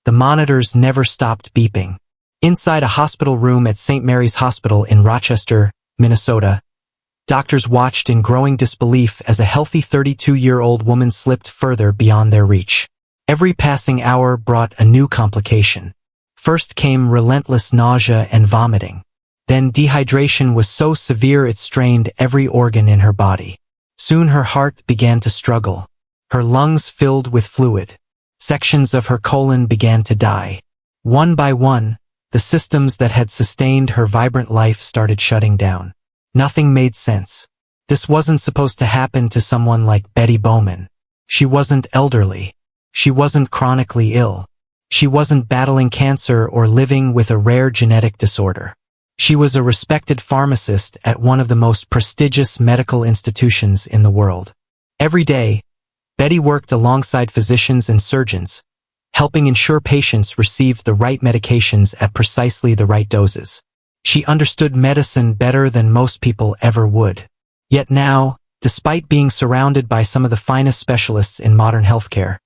The monitors never stopped beeping. Inside a hospital room at St. Mary's Hospital in Rochester, Minnesota, doctors watched in growing disbelief as a healthy 32-year-old woman slipped further beyond their reach. Every passing hour brought a new complication. First came relentless nausea and vomiting. Then dehydration was so severe it strained every organ in her body. Soon her heart began to struggle. Her lungs filled with fluid. Sections of her colon began to die. One by one, the systems that had sustained her vibrant life started shutting down. Nothing made sense. This wasn't supposed to happen to someone like Betty Bowman. She wasn't elderly. She wasn't chronically ill. She wasn't battling cancer or living with a rare genetic disorder. She was a respected pharmacist at one of the most prestigious medical institutions in the world. Every day, Betty worked alongside physicians and surgeons, helping ensure patients received the right medications at precisely the right doses. She understood medicine better than most people ever would. Yet now, despite being surrounded by some of the finest specialists in modern healthcare,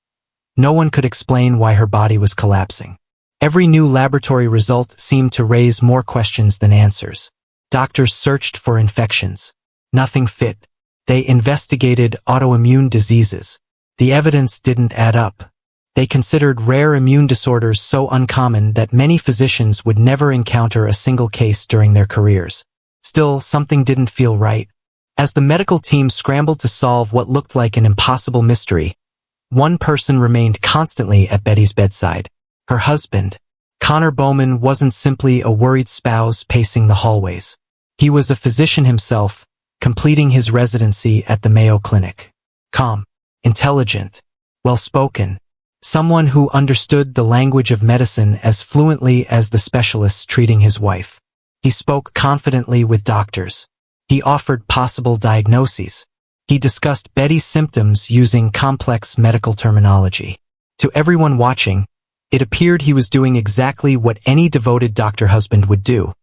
no one could explain why her body was collapsing. Every new laboratory result seemed to raise more questions than answers. Doctors searched for infections. Nothing fit. They investigated autoimmune diseases. The evidence didn't add up. They considered rare immune disorders so uncommon that many physicians would never encounter a single case during their careers. Still, something didn't feel right. As the medical team scrambled to solve what looked like an impossible mystery, one person remained constantly at Betty's bedside. Her husband. Connor Bowman wasn't simply a worried spouse pacing the hallways. He was a physician himself, completing his residency at the Mayo Clinic. Calm, intelligent, well-spoken, someone who understood the language of medicine as fluently as the specialists treating his wife. He spoke confidently with doctors. He offered possible diagnoses. He discussed Betty's symptoms using complex medical terminology. To everyone watching, it appeared he was doing exactly what any devoted doctor husband would do,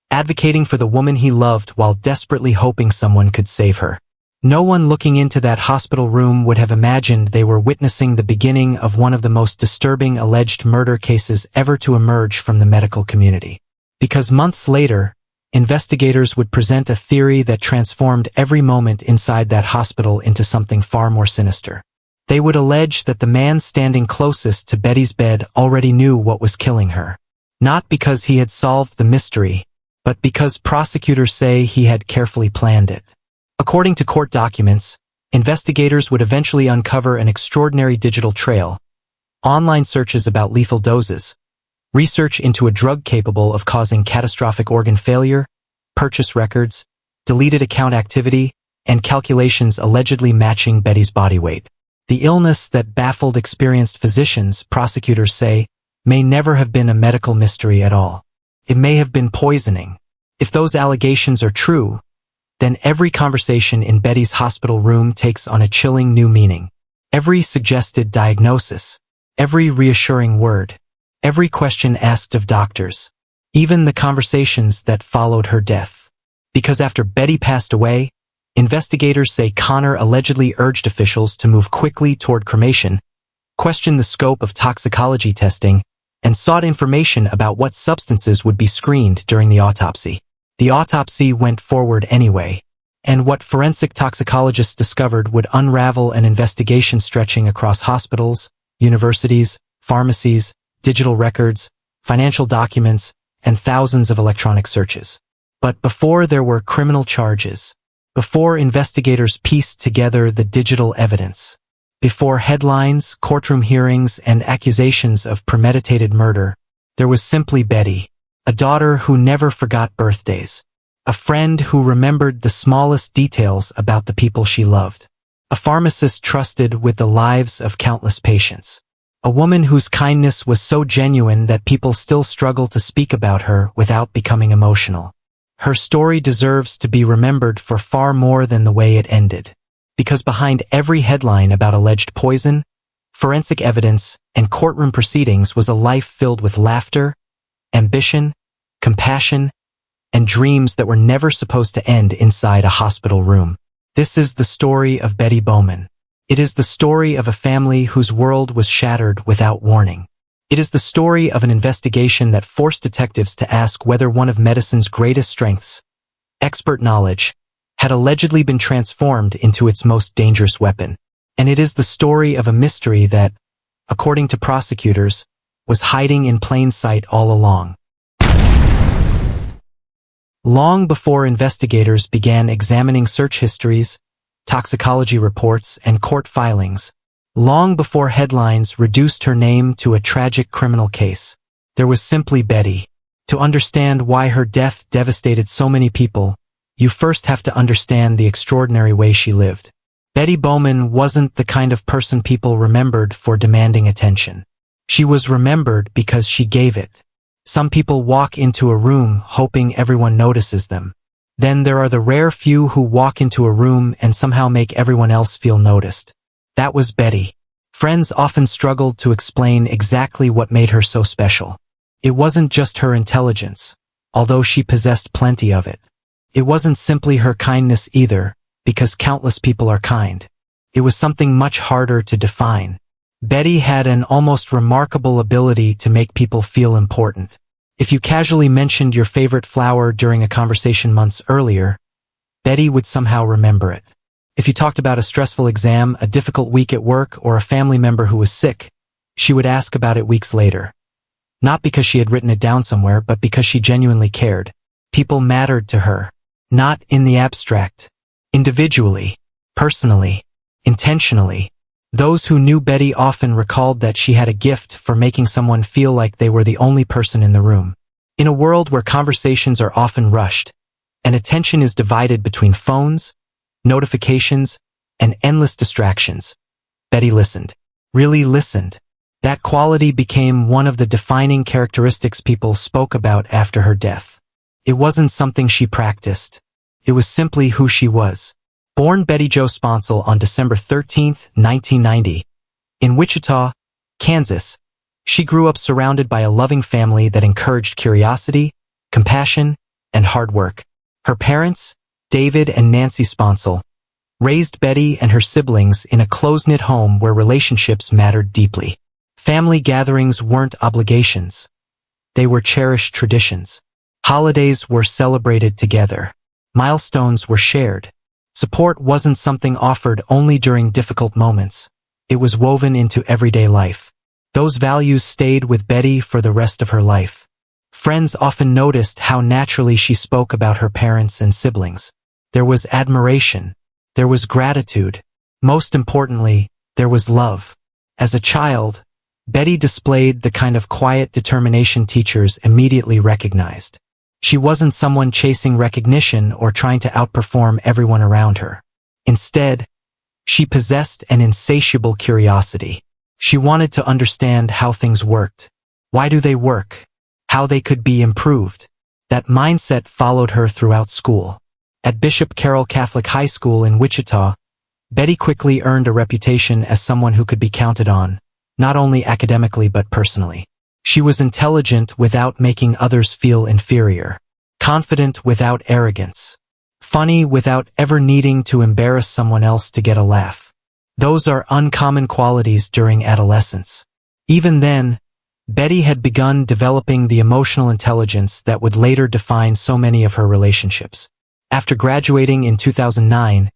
advocating for the woman he loved while desperately hoping someone could save her. No one looking into that hospital room would have imagined they were witnessing the beginning of one of the most disturbing alleged murder cases ever to emerge from the medical community. Because months later, investigators would present a theory that transformed every moment inside that hospital into something far more sinister. They would allege that the man standing closest to Betty's bed already knew what was killing her. Not because he had solved the mystery, but because prosecutors say he had carefully planned it. According to court documents, investigators would eventually uncover an extraordinary digital trail, online searches about lethal doses, research into a drug capable of causing catastrophic organ failure, purchase records, deleted account activity, and calculations allegedly matching Betty's body weight. The illness that baffled experienced physicians, prosecutors say, may never have been a medical mystery at all. It may have been poisoning. If those allegations are true, then every conversation in Betty's hospital room takes on a chilling new meaning. Every suggested diagnosis, every reassuring word, every question asked of doctors, even the conversations that followed her death. Because after Betty passed away, investigators say Connor allegedly urged officials to move quickly toward cremation, questioned the scope of toxicology testing, and sought information about what substances would be screened during the autopsy. The autopsy went forward anyway, and what forensic toxicologists discovered would unravel an investigation stretching across hospitals, universities, pharmacies, digital records, financial documents, and thousands of electronic searches. But before there were criminal charges, before investigators pieced together the digital evidence, before headlines, courtroom hearings, and accusations of premeditated murder, there was simply Betty, a daughter who never forgot birthdays, a friend who remembered the smallest details about the people she loved, a pharmacist trusted with the lives of countless patients, a woman whose kindness was so genuine that people still struggle to speak about her without becoming emotional. Her story deserves to be remembered for far more than the way it ended. Because behind every headline about alleged poison, forensic evidence, and courtroom proceedings was a life filled with laughter, ambition, compassion, and dreams that were never supposed to end inside a hospital room. This is the story of Betty Bowman. It is the story of a family whose world was shattered without warning. It is the story of an investigation that forced detectives to ask whether one of medicine's greatest strengths, expert knowledge, had allegedly been transformed into its most dangerous weapon. And it is the story of a mystery that, according to prosecutors, was hiding in plain sight all along. Long before investigators began examining search histories, toxicology reports, and court filings, long before headlines reduced her name to a tragic criminal case, there was simply Betty. To understand why her death devastated so many people, you first have to understand the extraordinary way she lived. Betty Bowman wasn't the kind of person people remembered for demanding attention. She was remembered because she gave it. Some people walk into a room hoping everyone notices them. Then there are the rare few who walk into a room and somehow make everyone else feel noticed. That was Betty. Friends often struggled to explain exactly what made her so special. It wasn't just her intelligence, although she possessed plenty of it. It wasn't simply her kindness either, because countless people are kind. It was something much harder to define. Betty had an almost remarkable ability to make people feel important. If you casually mentioned your favorite flower during a conversation months earlier, Betty would somehow remember it. If you talked about a stressful exam, a difficult week at work, or a family member who was sick, she would ask about it weeks later. Not because she had written it down somewhere, but because she genuinely cared. People mattered to her. Not in the abstract. Individually, personally, intentionally. Those who knew Betty often recalled that she had a gift for making someone feel like they were the only person in the room. In a world where conversations are often rushed, and attention is divided between phones, notifications, and endless distractions, Betty listened. Really listened. That quality became one of the defining characteristics people spoke about after her death. It wasn't something she practiced. It was simply who she was. Born Betty Jo Sponsel on December 13, 1990, in Wichita, Kansas, she grew up surrounded by a loving family that encouraged curiosity, compassion, and hard work. Her parents, David and Nancy Sponsel, raised Betty and her siblings in a close-knit home where relationships mattered deeply. Family gatherings weren't obligations. They were cherished traditions. Holidays were celebrated together. Milestones were shared. Support wasn't something offered only during difficult moments. It was woven into everyday life. Those values stayed with Betty for the rest of her life. Friends often noticed how naturally she spoke about her parents and siblings. There was admiration. There was gratitude. Most importantly, there was love. As a child, Betty displayed the kind of quiet determination teachers immediately recognized. She wasn't someone chasing recognition or trying to outperform everyone around her. Instead, she possessed an insatiable curiosity. She wanted to understand how things worked. Why do they work? How they could be improved. That mindset followed her throughout school. At Bishop Carroll Catholic High School in Wichita, Betty quickly earned a reputation as someone who could be counted on, not only academically but personally. She was intelligent without making others feel inferior, confident without arrogance, funny without ever needing to embarrass someone else to get a laugh. Those are uncommon qualities during adolescence. Even then, Betty had begun developing the emotional intelligence that would later define so many of her relationships. After graduating in 2009,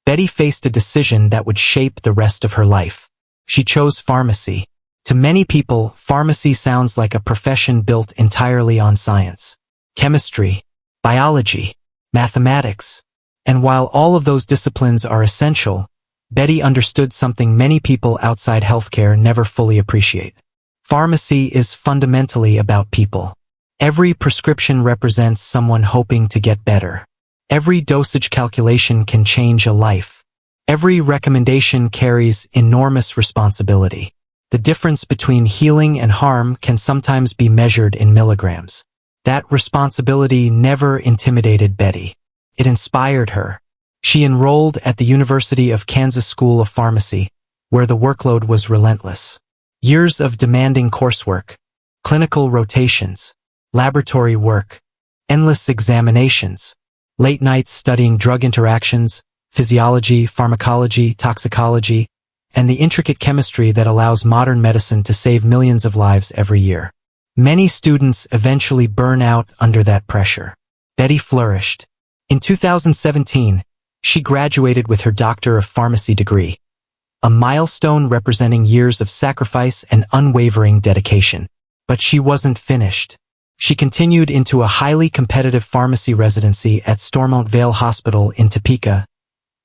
Betty faced a decision that would shape the rest of her life. She chose pharmacy. To many people, pharmacy sounds like a profession built entirely on science, chemistry, biology, mathematics. And while all of those disciplines are essential, Betty understood something many people outside healthcare never fully appreciate. Pharmacy is fundamentally about people. Every prescription represents someone hoping to get better. Every dosage calculation can change a life. Every recommendation carries enormous responsibility. The difference between healing and harm can sometimes be measured in milligrams. That responsibility never intimidated Betty. It inspired her. She enrolled at the University of Kansas School of Pharmacy, where the workload was relentless. Years of demanding coursework, clinical rotations, laboratory work, endless examinations, late nights studying drug interactions, physiology, pharmacology, toxicology. and the intricate chemistry that allows modern medicine to save millions of lives every year. Many students eventually burn out under that pressure. Betty flourished. In 2017, she graduated with her Doctor of Pharmacy degree, a milestone representing years of sacrifice and unwavering dedication. But she wasn't finished. She continued into a highly competitive pharmacy residency at Stormont Vale Hospital in Topeka,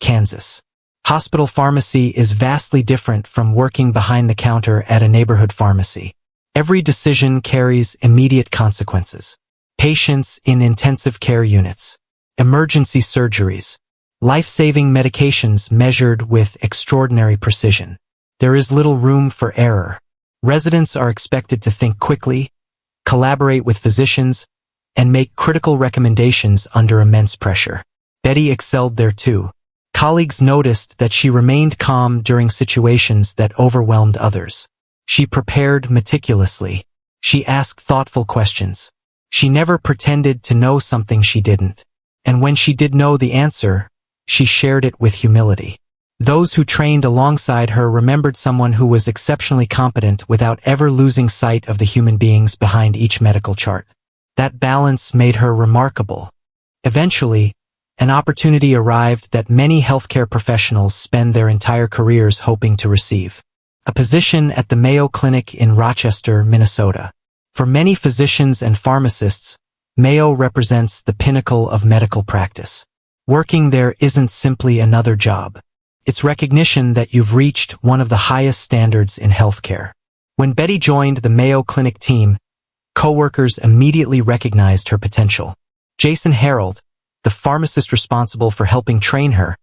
Kansas. Hospital pharmacy is vastly different from working behind the counter at a neighborhood pharmacy. Every decision carries immediate consequences. Patients in intensive care units, emergency surgeries, life-saving medications measured with extraordinary precision. There is little room for error. Residents are expected to think quickly, collaborate with physicians, and make critical recommendations under immense pressure. Betty excelled there too. Colleagues noticed that she remained calm during situations that overwhelmed others. She prepared meticulously. She asked thoughtful questions. She never pretended to know something she didn't. And when she did know the answer, she shared it with humility. Those who trained alongside her remembered someone who was exceptionally competent without ever losing sight of the human beings behind each medical chart. That balance made her remarkable. Eventually, an opportunity arrived that many healthcare professionals spend their entire careers hoping to receive. A position at the Mayo Clinic in Rochester, Minnesota. For many physicians and pharmacists, Mayo represents the pinnacle of medical practice. Working there isn't simply another job. It's recognition that you've reached one of the highest standards in healthcare. When Betty joined the Mayo Clinic team, coworkers immediately recognized her potential. Jason Harold, the pharmacist responsible for helping train her,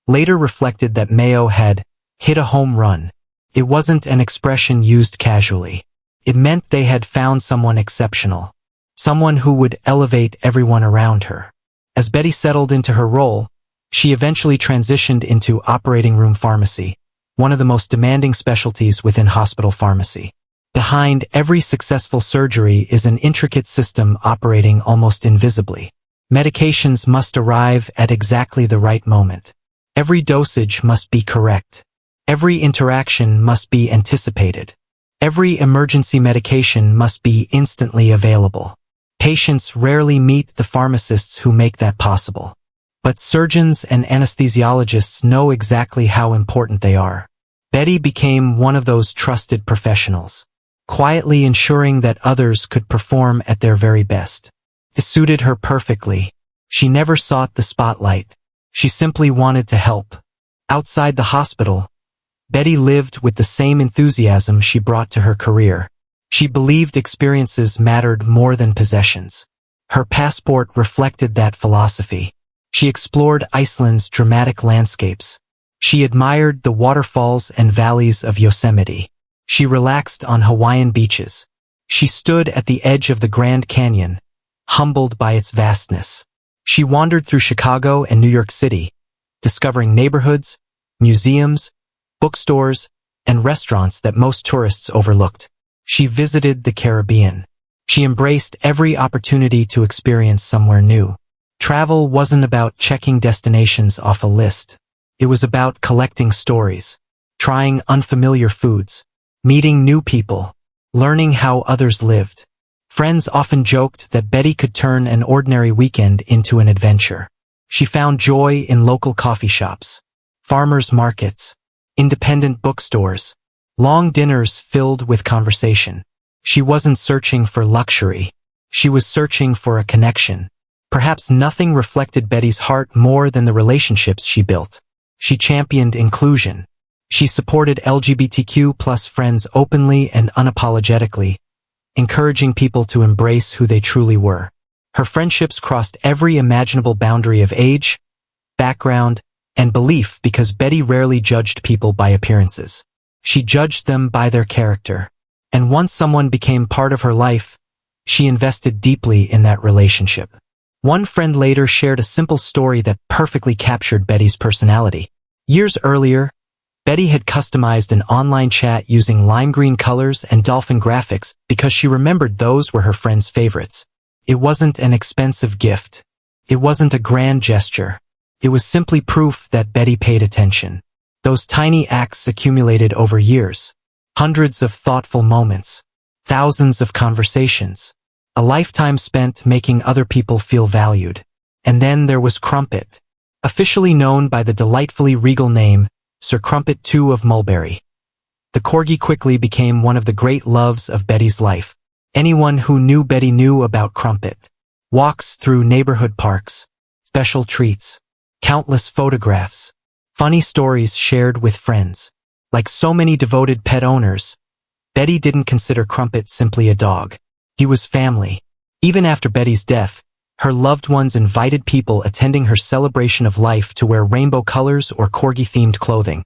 later reflected that Mayo had hit a home run. It wasn't an expression used casually. It meant they had found someone exceptional, someone who would elevate everyone around her. As Betty settled into her role, she eventually transitioned into operating room pharmacy, one of the most demanding specialties within hospital pharmacy. Behind every successful surgery is an intricate system operating almost invisibly. Medications must arrive at exactly the right moment. Every dosage must be correct. Every interaction must be anticipated. Every emergency medication must be instantly available. Patients rarely meet the pharmacists who make that possible. But surgeons and anesthesiologists know exactly how important they are. Betty became one of those trusted professionals, quietly ensuring that others could perform at their very best. It suited her perfectly. She never sought the spotlight. She simply wanted to help. Outside the hospital, Betty lived with the same enthusiasm she brought to her career. She believed experiences mattered more than possessions. Her passport reflected that philosophy. She explored Iceland's dramatic landscapes. She admired the waterfalls and valleys of Yosemite. She relaxed on Hawaiian beaches. She stood at the edge of the Grand Canyon, humbled by its vastness. She wandered through Chicago and New York City, discovering neighborhoods, museums, bookstores, and restaurants that most tourists overlooked. She visited the Caribbean. She embraced every opportunity to experience somewhere new. Travel wasn't about checking destinations off a list. It was about collecting stories, trying unfamiliar foods, meeting new people, learning how others lived. Friends often joked that Betty could turn an ordinary weekend into an adventure. She found joy in local coffee shops, farmers markets, independent bookstores, long dinners filled with conversation. She wasn't searching for luxury. She was searching for a connection. Perhaps nothing reflected Betty's heart more than the relationships she built. She championed inclusion. She supported LGBTQ+ friends openly and unapologetically, encouraging people to embrace who they truly were. Her friendships crossed every imaginable boundary of age, background, and belief because Betty rarely judged people by appearances. She judged them by their character. And once someone became part of her life, she invested deeply in that relationship. One friend later shared a simple story that perfectly captured Betty's personality. Years earlier, Betty had customized an online chat using lime green colors and dolphin graphics because she remembered those were her friends' favorites. It wasn't an expensive gift. It wasn't a grand gesture. It was simply proof that Betty paid attention. Those tiny acts accumulated over years. Hundreds of thoughtful moments. Thousands of conversations. A lifetime spent making other people feel valued. And then there was Crumpet. Officially known by the delightfully regal name, Sir Crumpet II of Mulberry. The corgi quickly became one of the great loves of Betty's life. Anyone who knew Betty knew about Crumpet. Walks through neighborhood parks. Special treats. Countless photographs. Funny stories shared with friends. Like so many devoted pet owners, Betty didn't consider Crumpet simply a dog. He was family. Even after Betty's death, her loved ones invited people attending her celebration of life to wear rainbow colors or corgi-themed clothing.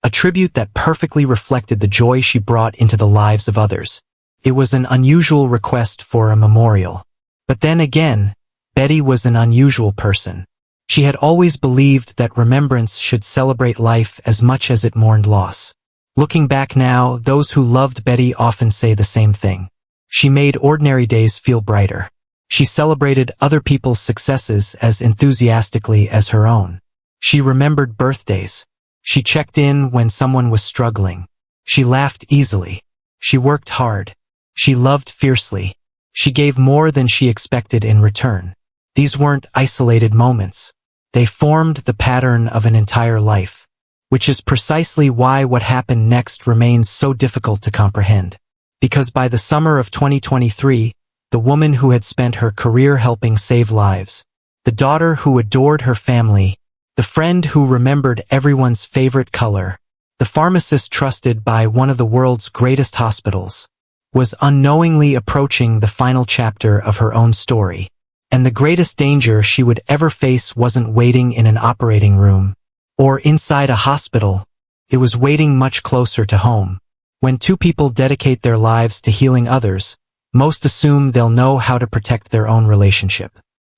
A tribute that perfectly reflected the joy she brought into the lives of others. It was an unusual request for a memorial. But then again, Betty was an unusual person. She had always believed that remembrance should celebrate life as much as it mourned loss. Looking back now, those who loved Betty often say the same thing. She made ordinary days feel brighter. She celebrated other people's successes as enthusiastically as her own. She remembered birthdays. She checked in when someone was struggling. She laughed easily. She worked hard. She loved fiercely. She gave more than she expected in return. These weren't isolated moments. They formed the pattern of an entire life, which is precisely why what happened next remains so difficult to comprehend. Because by the summer of 2023, the woman who had spent her career helping save lives, the daughter who adored her family, the friend who remembered everyone's favorite color, the pharmacist trusted by one of the world's greatest hospitals, was unknowingly approaching the final chapter of her own story. And the greatest danger she would ever face wasn't waiting in an operating room or inside a hospital. It was waiting much closer to home. When two people dedicate their lives to healing others, most assume they'll know how to protect their own relationship.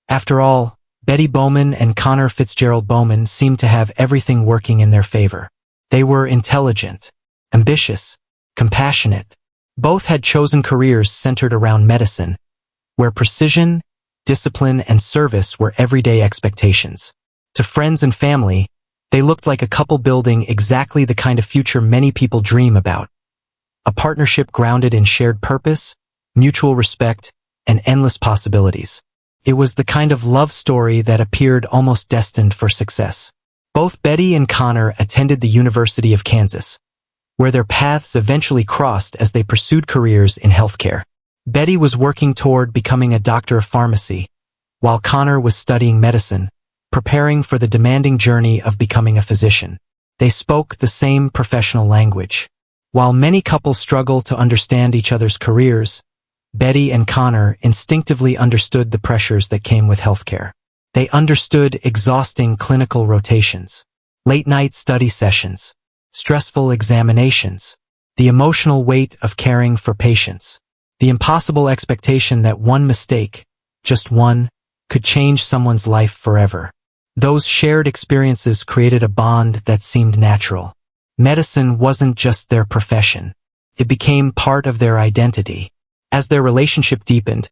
After all, Betty Bowman and Connor Fitzgerald Bowman seemed to have everything working in their favor. They were intelligent, ambitious, compassionate. Both had chosen careers centered around medicine, where precision, discipline, and service were everyday expectations. To friends and family, they looked like a couple building exactly the kind of future many people dream about. A partnership grounded in shared purpose, mutual respect, and endless possibilities. It was the kind of love story that appeared almost destined for success. Both Betty and Connor attended the University of Kansas, where their paths eventually crossed as they pursued careers in healthcare. Betty was working toward becoming a doctor of pharmacy, while Connor was studying medicine, preparing for the demanding journey of becoming a physician. They spoke the same professional language. While many couples struggle to understand each other's careers, Betty and Connor instinctively understood the pressures that came with healthcare. They understood exhausting clinical rotations, late-night study sessions, stressful examinations, the emotional weight of caring for patients, the impossible expectation that one mistake, just one, could change someone's life forever. Those shared experiences created a bond that seemed natural. Medicine wasn't just their profession. It became part of their identity. As their relationship deepened,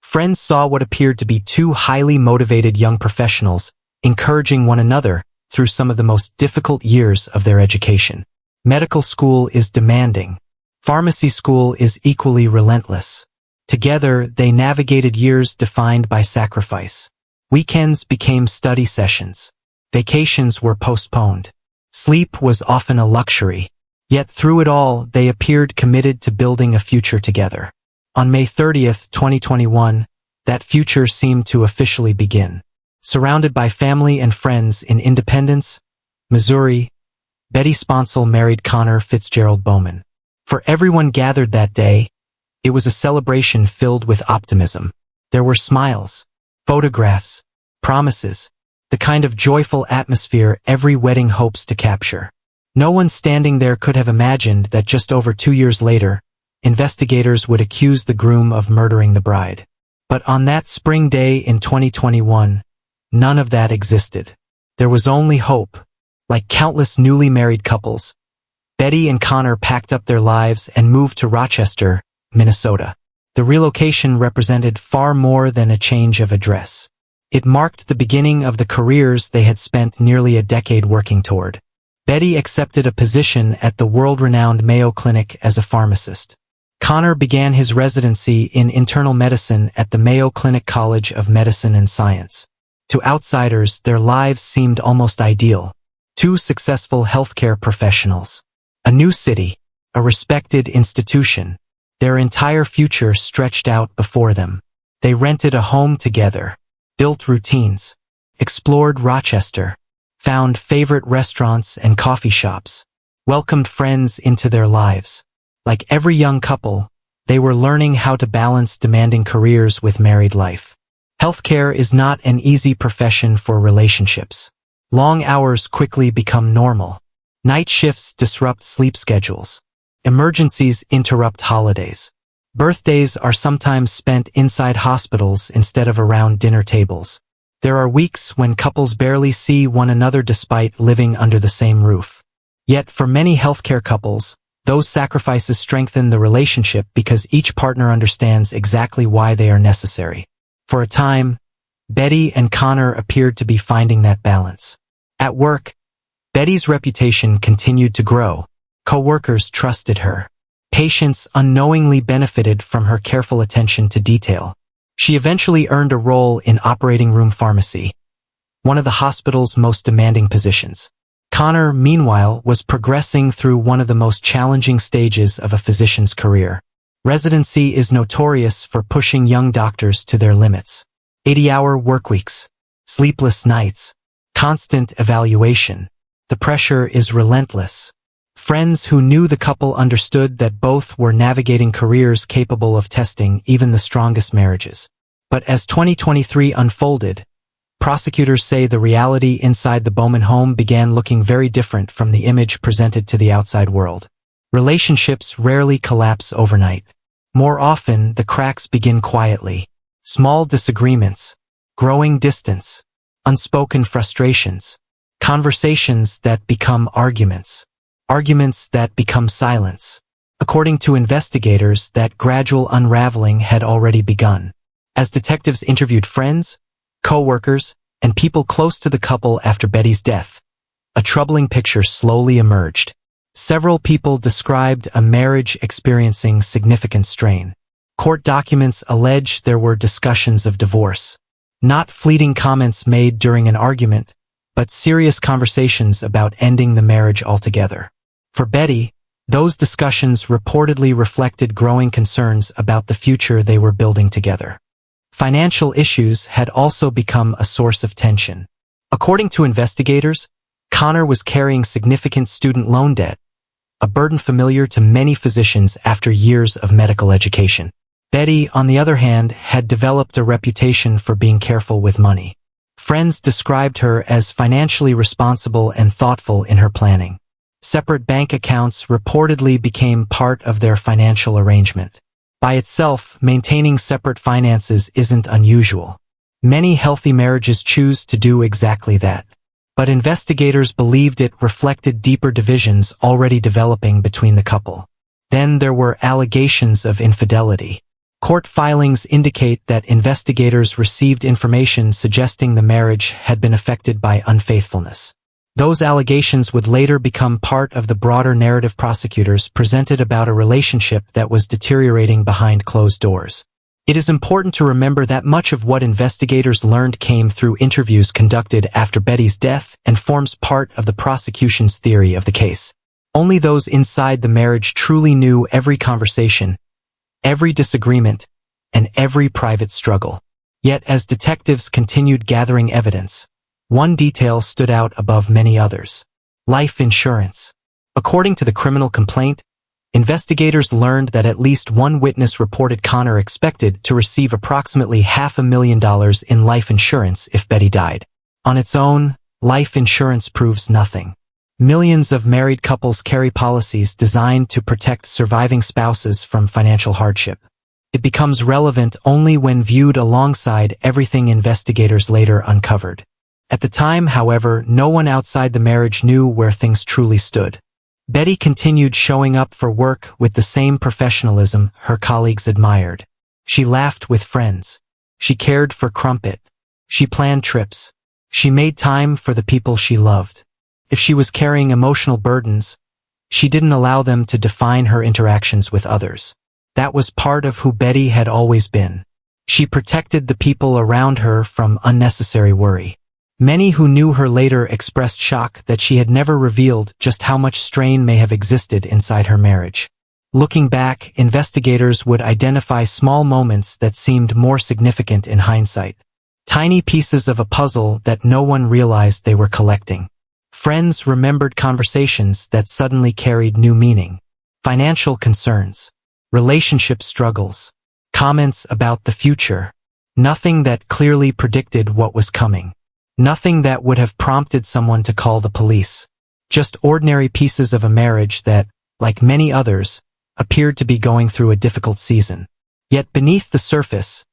friends saw what appeared to be two highly motivated young professionals encouraging one another through some of the most difficult years of their education. Medical school is demanding. Pharmacy school is equally relentless. Together, they navigated years defined by sacrifice. Weekends became study sessions. Vacations were postponed. Sleep was often a luxury. Yet through it all, they appeared committed to building a future together. On May 30th, 2021, that future seemed to officially begin. Surrounded by family and friends in Independence, Missouri, Betty Sponsel married Connor Fitzgerald Bowman. For everyone gathered that day, it was a celebration filled with optimism. There were smiles, photographs, promises, the kind of joyful atmosphere every wedding hopes to capture. No one standing there could have imagined that just over 2 years later, investigators would accuse the groom of murdering the bride. But on that spring day in 2021, none of that existed. There was only hope. Like countless newly married couples, Betty and Connor packed up their lives and moved to Rochester, Minnesota. The relocation represented far more than a change of address. It marked the beginning of the careers they had spent nearly a decade working toward. Betty accepted a position at the world-renowned Mayo Clinic as a pharmacist. Connor began his residency in internal medicine at the Mayo Clinic College of Medicine and Science. To outsiders, their lives seemed almost ideal. Two successful healthcare professionals. A new city. A respected institution. Their entire future stretched out before them. They rented a home together. Built routines. Explored Rochester. Found favorite restaurants and coffee shops. Welcomed friends into their lives. Like every young couple, they were learning how to balance demanding careers with married life. Healthcare is not an easy profession for relationships. Long hours quickly become normal. Night shifts disrupt sleep schedules. Emergencies interrupt holidays. Birthdays are sometimes spent inside hospitals instead of around dinner tables. There are weeks when couples barely see one another despite living under the same roof. Yet for many healthcare couples, those sacrifices strengthen the relationship because each partner understands exactly why they are necessary. For a time, Betty and Connor appeared to be finding that balance. At work, Betty's reputation continued to grow. Co-workers trusted her. Patients unknowingly benefited from her careful attention to detail. She eventually earned a role in operating room pharmacy, one of the hospital's most demanding positions. Connor, meanwhile, was progressing through one of the most challenging stages of a physician's career. Residency is notorious for pushing young doctors to their limits. 80-hour workweeks, sleepless nights, constant evaluation. The pressure is relentless. Friends who knew the couple understood that both were navigating careers capable of testing even the strongest marriages. But as 2023 unfolded, prosecutors say the reality inside the Bowman home began looking very different from the image presented to the outside world. Relationships rarely collapse overnight. More often, the cracks begin quietly. Small disagreements, growing distance, unspoken frustrations, conversations that become arguments, arguments that become silence. According to investigators, that gradual unraveling had already begun. As detectives interviewed friends, co-workers, and people close to the couple after Betty's death, a troubling picture slowly emerged. Several people described a marriage experiencing significant strain. Court documents allege there were discussions of divorce. Not fleeting comments made during an argument, but serious conversations about ending the marriage altogether. For Betty, those discussions reportedly reflected growing concerns about the future they were building together. Financial issues had also become a source of tension. According to investigators, Connor was carrying significant student loan debt, a burden familiar to many physicians after years of medical education. Betty, on the other hand, had developed a reputation for being careful with money. Friends described her as financially responsible and thoughtful in her planning. Separate bank accounts reportedly became part of their financial arrangement. By itself, maintaining separate finances isn't unusual. Many healthy marriages choose to do exactly that. But investigators believed it reflected deeper divisions already developing between the couple. Then there were allegations of infidelity. Court filings indicate that investigators received information suggesting the marriage had been affected by unfaithfulness. Those allegations would later become part of the broader narrative prosecutors presented about a relationship that was deteriorating behind closed doors. It is important to remember that much of what investigators learned came through interviews conducted after Betty's death and forms part of the prosecution's theory of the case. Only those inside the marriage truly knew every conversation, every disagreement, and every private struggle. Yet as detectives continued gathering evidence, one detail stood out above many others: life insurance. According to the criminal complaint, investigators learned that at least one witness reported Connor expected to receive approximately $500,000 in life insurance if Betty died. On its own, life insurance proves nothing. Millions of married couples carry policies designed to protect surviving spouses from financial hardship. It becomes relevant only when viewed alongside everything investigators later uncovered. At the time, however, no one outside the marriage knew where things truly stood. Betty continued showing up for work with the same professionalism her colleagues admired. She laughed with friends. She cared for Crumpet. She planned trips. She made time for the people she loved. If she was carrying emotional burdens, she didn't allow them to define her interactions with others. That was part of who Betty had always been. She protected the people around her from unnecessary worry. Many who knew her later expressed shock that she had never revealed just how much strain may have existed inside her marriage. Looking back, investigators would identify small moments that seemed more significant in hindsight. Tiny pieces of a puzzle that no one realized they were collecting. Friends remembered conversations that suddenly carried new meaning. Financial concerns. Relationship struggles. Comments about the future. Nothing that clearly predicted what was coming. Nothing that would have prompted someone to call the police. Just ordinary pieces of a marriage that, like many others, appeared to be going through a difficult season. Yet beneath the surface,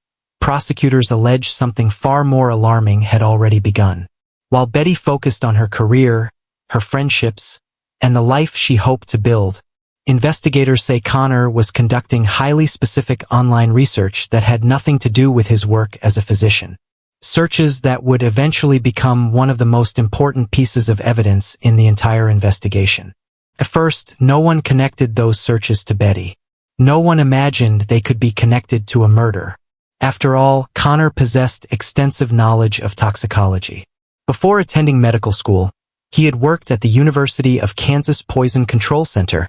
prosecutors alleged something far more alarming had already begun. While Betty focused on her career, her friendships, and the life she hoped to build, investigators say Connor was conducting highly specific online research that had nothing to do with his work as a physician. Searches that would eventually become one of the most important pieces of evidence in the entire investigation. At first, no one connected those searches to Betty. No one imagined they could be connected to a murder. After all, Connor possessed extensive knowledge of toxicology. Before attending medical school, he had worked at the University of Kansas Poison Control Center,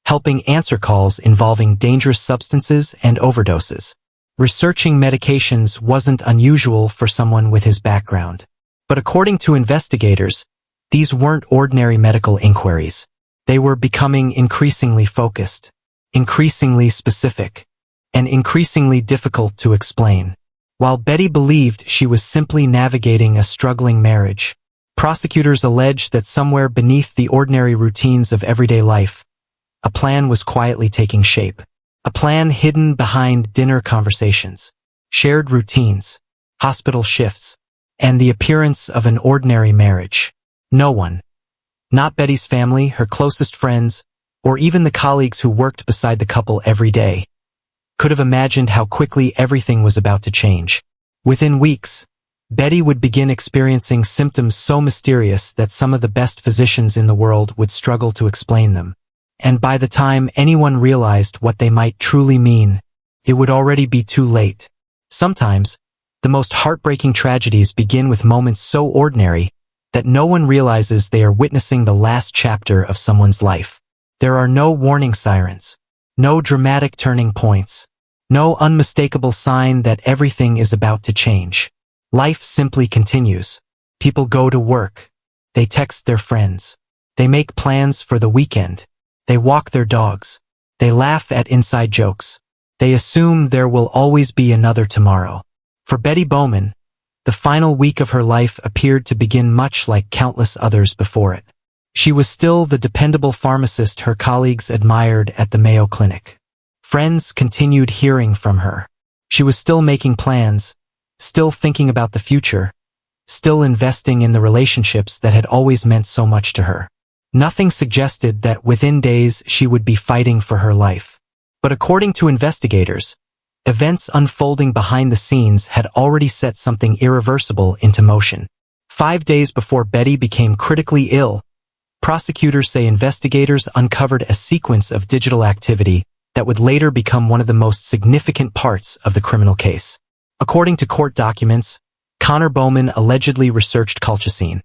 helping answer calls involving dangerous substances and overdoses. Researching medications wasn't unusual for someone with his background. But according to investigators, these weren't ordinary medical inquiries. They were becoming increasingly focused, increasingly specific, and increasingly difficult to explain. While Betty believed she was simply navigating a struggling marriage, prosecutors alleged that somewhere beneath the ordinary routines of everyday life, a plan was quietly taking shape. A plan hidden behind dinner conversations, shared routines, hospital shifts, and the appearance of an ordinary marriage. No one, not Betty's family, her closest friends, or even the colleagues who worked beside the couple every day, could have imagined how quickly everything was about to change. Within weeks, Betty would begin experiencing symptoms so mysterious that some of the best physicians in the world would struggle to explain them. And by the time anyone realized what they might truly mean, it would already be too late. Sometimes, the most heartbreaking tragedies begin with moments so ordinary that no one realizes they are witnessing the last chapter of someone's life. There are no warning sirens, no dramatic turning points, no unmistakable sign that everything is about to change. Life simply continues. People go to work. They text their friends. They make plans for the weekend. They walk their dogs. They laugh at inside jokes. They assume there will always be another tomorrow. For Betty Bowman, the final week of her life appeared to begin much like countless others before it. She was still the dependable pharmacist her colleagues admired at the Mayo Clinic. Friends continued hearing from her. She was still making plans, still thinking about the future, still investing in the relationships that had always meant so much to her. Nothing suggested that within days she would be fighting for her life. But according to investigators, events unfolding behind the scenes had already set something irreversible into motion. 5 days before Betty became critically ill, prosecutors say investigators uncovered a sequence of digital activity that would later become one of the most significant parts of the criminal case. According to court documents, Connor Bowman allegedly researched colchicine,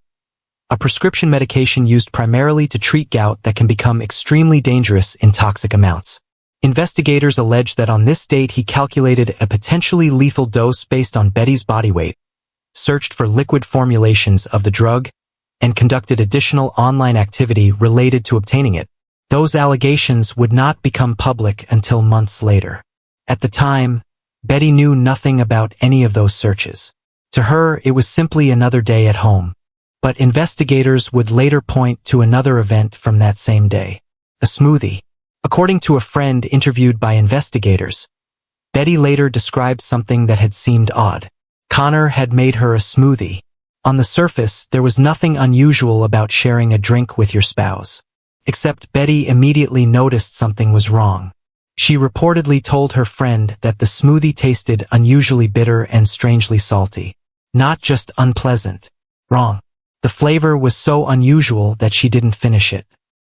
a prescription medication used primarily to treat gout that can become extremely dangerous in toxic amounts. Investigators allege that on this date he calculated a potentially lethal dose based on Betty's body weight, searched for liquid formulations of the drug, and conducted additional online activity related to obtaining it. Those allegations would not become public until months later. At the time, Betty knew nothing about any of those searches. To her, it was simply another day at home. But investigators would later point to another event from that same day. A smoothie. According to a friend interviewed by investigators, Betty later described something that had seemed odd. Connor had made her a smoothie. On the surface, there was nothing unusual about sharing a drink with your spouse. Except Betty immediately noticed something was wrong. She reportedly told her friend that the smoothie tasted unusually bitter and strangely salty. Not just unpleasant. Wrong. The flavor was so unusual that she didn't finish it.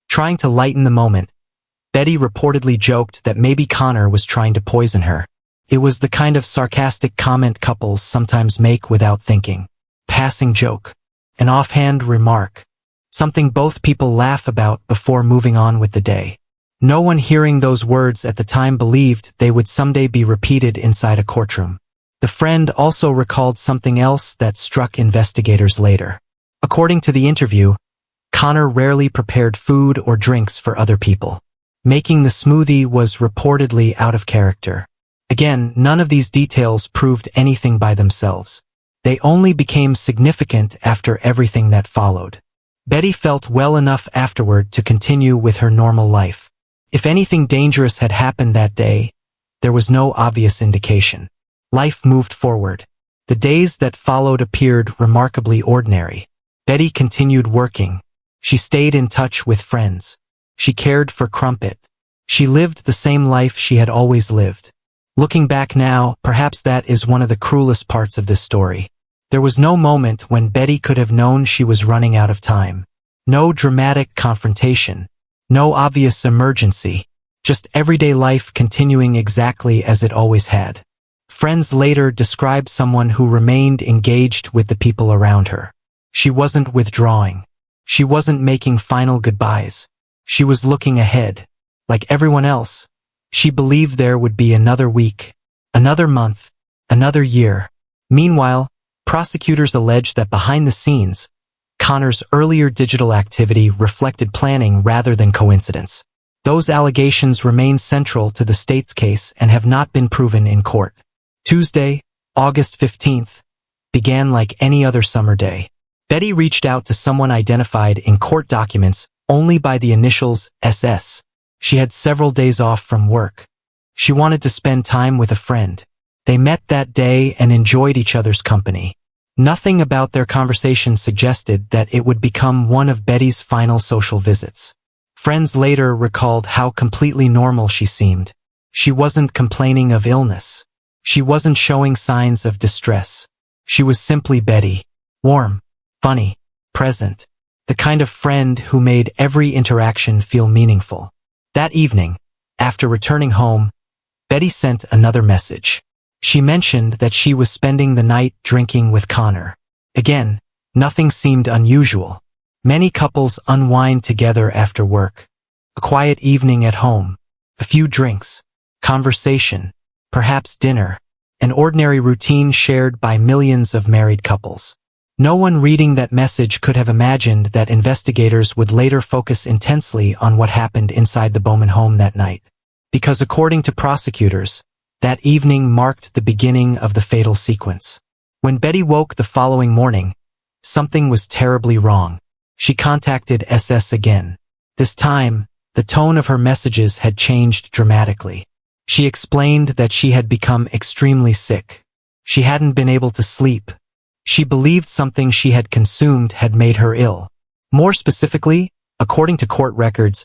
Trying to lighten the moment, Betty reportedly joked that maybe Connor was trying to poison her. It was the kind of sarcastic comment couples sometimes make without thinking. Passing joke. An offhand remark. Something both people laugh about before moving on with the day. No one hearing those words at the time believed they would someday be repeated inside a courtroom. The friend also recalled something else that struck investigators later. According to the interview, Connor rarely prepared food or drinks for other people. Making the smoothie was reportedly out of character. Again, none of these details proved anything by themselves. They only became significant after everything that followed. Betty felt well enough afterward to continue with her normal life. If anything dangerous had happened that day, there was no obvious indication. Life moved forward. The days that followed appeared remarkably ordinary. Betty continued working. She stayed in touch with friends. She cared for Crumpet. She lived the same life she had always lived. Looking back now, perhaps that is one of the cruelest parts of this story. There was no moment when Betty could have known she was running out of time. No dramatic confrontation. No obvious emergency. Just everyday life continuing exactly as it always had. Friends later described someone who remained engaged with the people around her. She wasn't withdrawing. She wasn't making final goodbyes. She was looking ahead. Like everyone else, she believed there would be another week, another month, another year. Meanwhile, prosecutors alleged that behind the scenes, Connor's earlier digital activity reflected planning rather than coincidence. Those allegations remain central to the state's case and have not been proven in court. Tuesday, August 15th, began like any other summer day. Betty reached out to someone identified in court documents only by the initials SS. She had several days off from work. She wanted to spend time with a friend. They met that day and enjoyed each other's company. Nothing about their conversation suggested that it would become one of Betty's final social visits. Friends later recalled how completely normal she seemed. She wasn't complaining of illness. She wasn't showing signs of distress. She was simply Betty. Warm, funny, present. The kind of friend who made every interaction feel meaningful. That evening, after returning home, Betty sent another message. She mentioned that she was spending the night drinking with Connor. Again, nothing seemed unusual. Many couples unwind together after work. A quiet evening at home. A few drinks. Conversation. Perhaps dinner. An ordinary routine shared by millions of married couples. No one reading that message could have imagined that investigators would later focus intensely on what happened inside the Bowman home that night. Because according to prosecutors, that evening marked the beginning of the fatal sequence. When Betty woke the following morning, something was terribly wrong. She contacted SS again. This time, the tone of her messages had changed dramatically. She explained that she had become extremely sick. She hadn't been able to sleep. She believed something she had consumed had made her ill. More specifically, according to court records,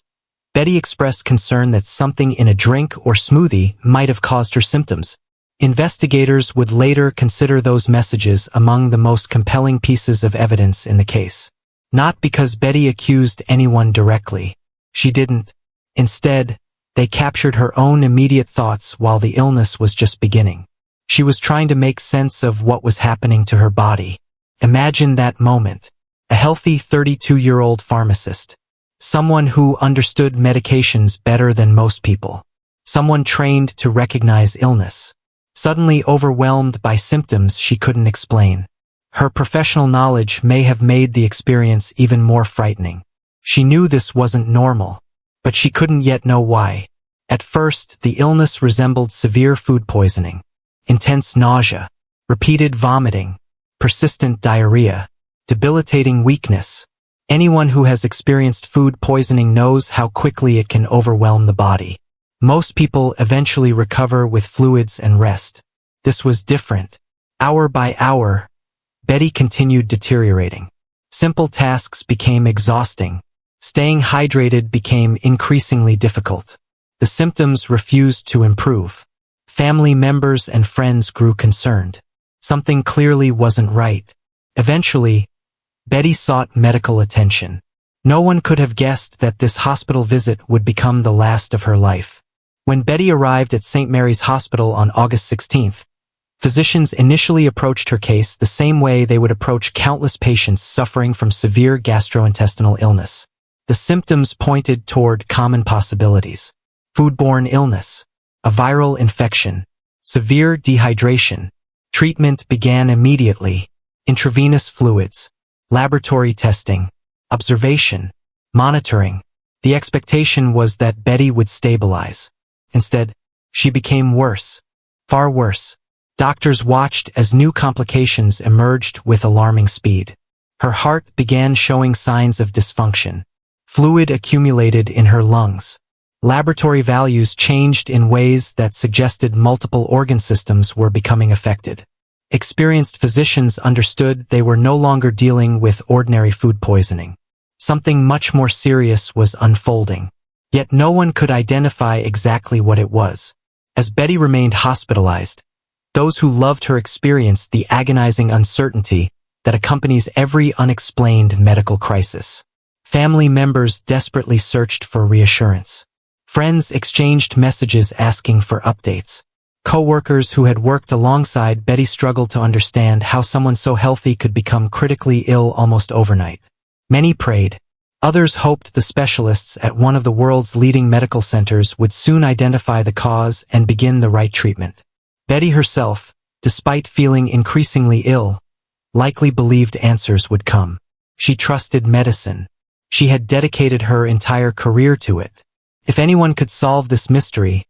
Betty expressed concern that something in a drink or smoothie might have caused her symptoms. Investigators would later consider those messages among the most compelling pieces of evidence in the case. Not because Betty accused anyone directly. She didn't. Instead, they captured her own immediate thoughts while the illness was just beginning. She was trying to make sense of what was happening to her body. Imagine that moment. A healthy 32-year-old pharmacist. Someone who understood medications better than most people. Someone trained to recognize illness. Suddenly overwhelmed by symptoms she couldn't explain. Her professional knowledge may have made the experience even more frightening. She knew this wasn't normal, but she couldn't yet know why. At first, the illness resembled severe food poisoning. Intense nausea, repeated vomiting, persistent diarrhea, debilitating weakness. Anyone who has experienced food poisoning knows how quickly it can overwhelm the body. Most people eventually recover with fluids and rest. This was different. Hour by hour, Betty continued deteriorating. Simple tasks became exhausting. Staying hydrated became increasingly difficult. The symptoms refused to improve. Family members and friends grew concerned. Something clearly wasn't right. Eventually, Betty sought medical attention. No one could have guessed that this hospital visit would become the last of her life. When Betty arrived at St. Mary's Hospital on August 16th, physicians initially approached her case the same way they would approach countless patients suffering from severe gastrointestinal illness. The symptoms pointed toward common possibilities: foodborne illness, a viral infection, severe dehydration. Treatment began immediately: intravenous fluids, laboratory testing, observation, monitoring. The expectation was that Betty would stabilize. Instead, she became worse, far worse. Doctors watched as new complications emerged with alarming speed. Her heart began showing signs of dysfunction. Fluid accumulated in her lungs. Laboratory values changed in ways that suggested multiple organ systems were becoming affected. Experienced physicians understood they were no longer dealing with ordinary food poisoning. Something much more serious was unfolding. Yet no one could identify exactly what it was. As Betty remained hospitalized, those who loved her experienced the agonizing uncertainty that accompanies every unexplained medical crisis. Family members desperately searched for reassurance. Friends exchanged messages asking for updates. Co-workers who had worked alongside Betty struggled to understand how someone so healthy could become critically ill almost overnight. Many prayed. Others hoped the specialists at one of the world's leading medical centers would soon identify the cause and begin the right treatment. Betty herself, despite feeling increasingly ill, likely believed answers would come. She trusted medicine. She had dedicated her entire career to it. If anyone could solve this mystery,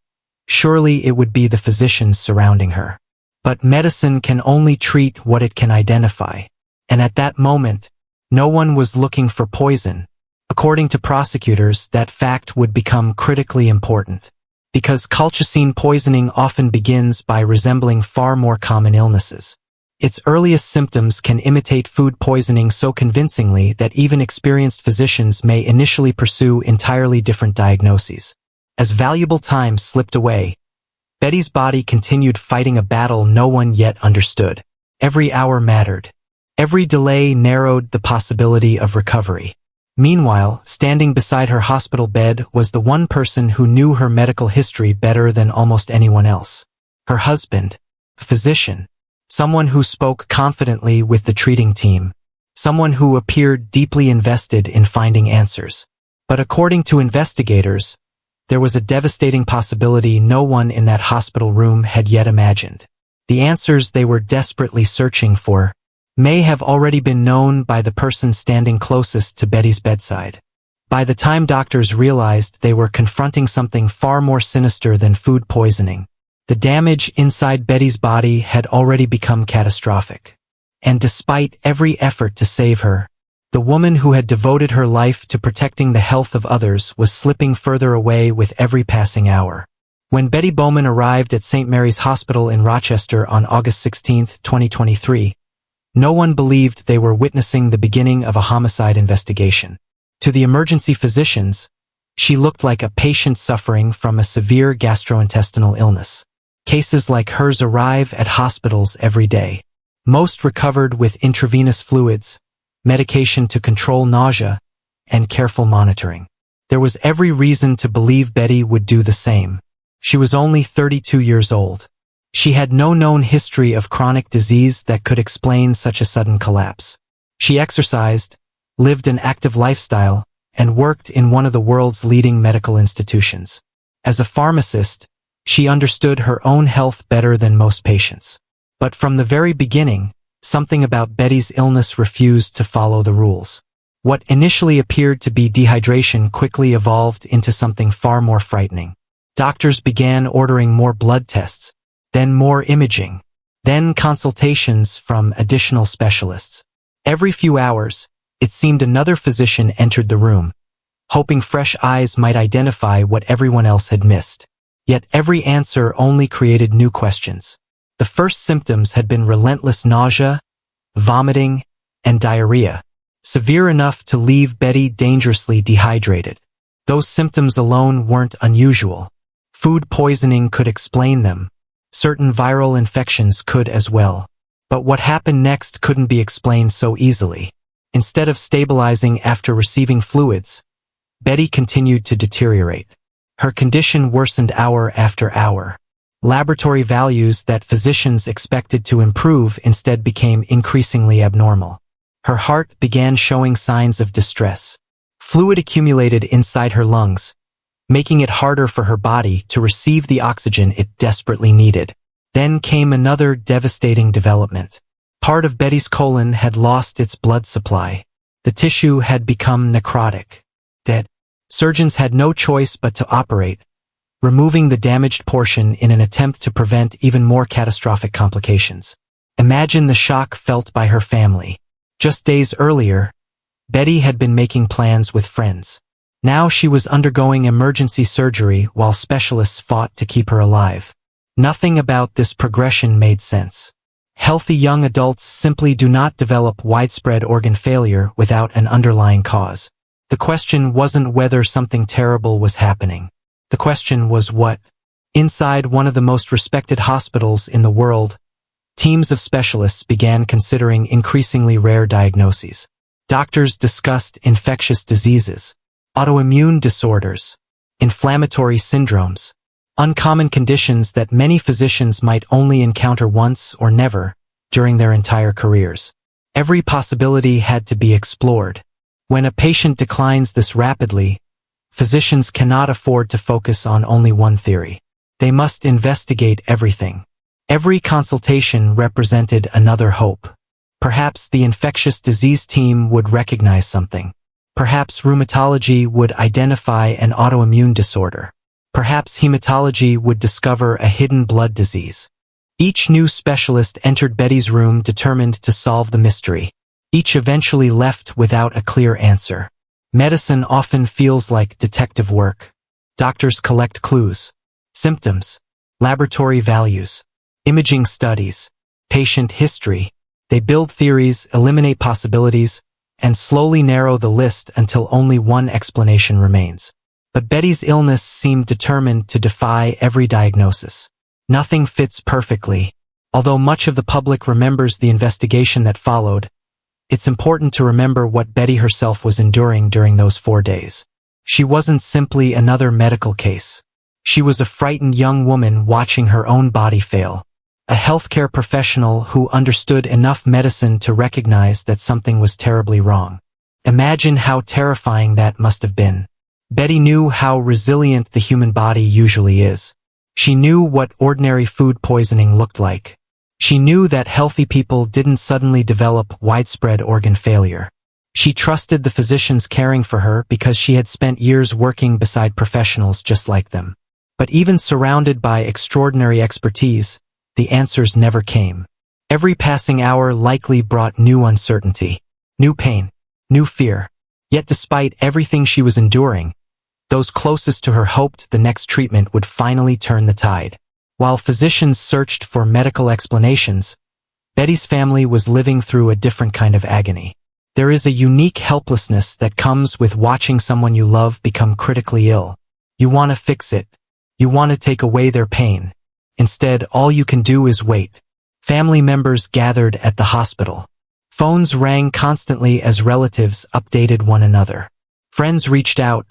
surely it would be the physicians surrounding her. But medicine can only treat what it can identify. And at that moment, no one was looking for poison. According to prosecutors, that fact would become critically important. Because colchicine poisoning often begins by resembling far more common illnesses. Its earliest symptoms can imitate food poisoning so convincingly that even experienced physicians may initially pursue entirely different diagnoses. As valuable time slipped away, Betty's body continued fighting a battle no one yet understood. Every hour mattered. Every delay narrowed the possibility of recovery. Meanwhile, standing beside her hospital bed was the one person who knew her medical history better than almost anyone else. Her husband, a physician. Someone who spoke confidently with the treating team. Someone who appeared deeply invested in finding answers. But according to investigators, there was a devastating possibility no one in that hospital room had yet imagined. The answers they were desperately searching for may have already been known by the person standing closest to Betty's bedside. By the time doctors realized they were confronting something far more sinister than food poisoning, the damage inside Betty's body had already become catastrophic. And despite every effort to save her, the woman who had devoted her life to protecting the health of others was slipping further away with every passing hour. When Betty Bowman arrived at St. Mary's Hospital in Rochester on August 16, 2023, no one believed they were witnessing the beginning of a homicide investigation. To the emergency physicians, she looked like a patient suffering from a severe gastrointestinal illness. Cases like hers arrive at hospitals every day. Most recovered with intravenous fluids, medication to control nausea, and careful monitoring. There was every reason to believe Betty would do the same. She was only 32 years old. She had no known history of chronic disease that could explain such a sudden collapse. She exercised, lived an active lifestyle, and worked in one of the world's leading medical institutions. As a pharmacist, she understood her own health better than most patients. But from the very beginning, something about Betty's illness refused to follow the rules. What initially appeared to be dehydration quickly evolved into something far more frightening. Doctors began ordering more blood tests, then more imaging, then consultations from additional specialists. Every few hours, it seemed another physician entered the room, hoping fresh eyes might identify what everyone else had missed. Yet every answer only created new questions. The first symptoms had been relentless nausea, vomiting, and diarrhea, severe enough to leave Betty dangerously dehydrated. Those symptoms alone weren't unusual. Food poisoning could explain them. Certain viral infections could as well. But what happened next couldn't be explained so easily. Instead of stabilizing after receiving fluids, Betty continued to deteriorate. Her condition worsened hour after hour. Laboratory values that physicians expected to improve instead became increasingly abnormal. Her heart began showing signs of distress. Fluid accumulated inside her lungs, making it harder for her body to receive the oxygen it desperately needed. Then came another devastating development. Part of Betty's colon had lost its blood supply. The tissue had become necrotic, dead. Surgeons had no choice but to operate, removing the damaged portion in an attempt to prevent even more catastrophic complications. Imagine the shock felt by her family. Just days earlier, Betty had been making plans with friends. Now she was undergoing emergency surgery while specialists fought to keep her alive. Nothing about this progression made sense. Healthy young adults simply do not develop widespread organ failure without an underlying cause. The question wasn't whether something terrible was happening. The question was what. Inside one of the most respected hospitals in the world, teams of specialists began considering increasingly rare diagnoses. Doctors discussed infectious diseases, autoimmune disorders, inflammatory syndromes, uncommon conditions that many physicians might only encounter once or never during their entire careers. Every possibility had to be explored. When a patient declines this rapidly, physicians cannot afford to focus on only one theory. They must investigate everything. Every consultation represented another hope. Perhaps the infectious disease team would recognize something. Perhaps rheumatology would identify an autoimmune disorder. Perhaps hematology would discover a hidden blood disease. Each new specialist entered Betty's room determined to solve the mystery. Each eventually left without a clear answer. Medicine often feels like detective work. Doctors collect clues, symptoms, laboratory values, imaging studies, patient history. They build theories, eliminate possibilities, and slowly narrow the list until only one explanation remains. But Betty's illness seemed determined to defy every diagnosis. Nothing fits perfectly. Although much of the public remembers the investigation that followed, it's important to remember what Betty herself was enduring during those 4 days. She wasn't simply another medical case. She was a frightened young woman watching her own body fail. A healthcare professional who understood enough medicine to recognize that something was terribly wrong. Imagine how terrifying that must have been. Betty knew how resilient the human body usually is. She knew what ordinary food poisoning looked like. She knew that healthy people didn't suddenly develop widespread organ failure. She trusted the physicians caring for her because she had spent years working beside professionals just like them. But even surrounded by extraordinary expertise, the answers never came. Every passing hour likely brought new uncertainty, new pain, new fear. Yet despite everything she was enduring, those closest to her hoped the next treatment would finally turn the tide. While physicians searched for medical explanations, Betty's family was living through a different kind of agony. There is a unique helplessness that comes with watching someone you love become critically ill. You want to fix it. You want to take away their pain. Instead, all you can do is wait. Family members gathered at the hospital. Phones rang constantly as relatives updated one another. Friends reached out,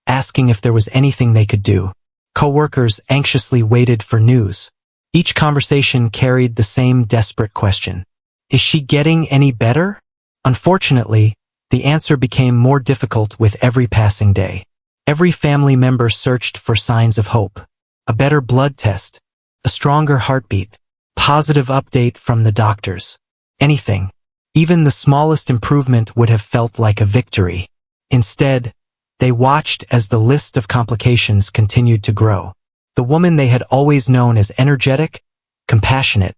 asking if there was anything they could do. Coworkers anxiously waited for news. Each conversation carried the same desperate question. Is she getting any better? Unfortunately, the answer became more difficult with every passing day. Every family member searched for signs of hope. A better blood test, a stronger heartbeat, positive update from the doctors. Anything. Even the smallest improvement would have felt like a victory. Instead, they watched as the list of complications continued to grow. The woman they had always known as energetic, compassionate,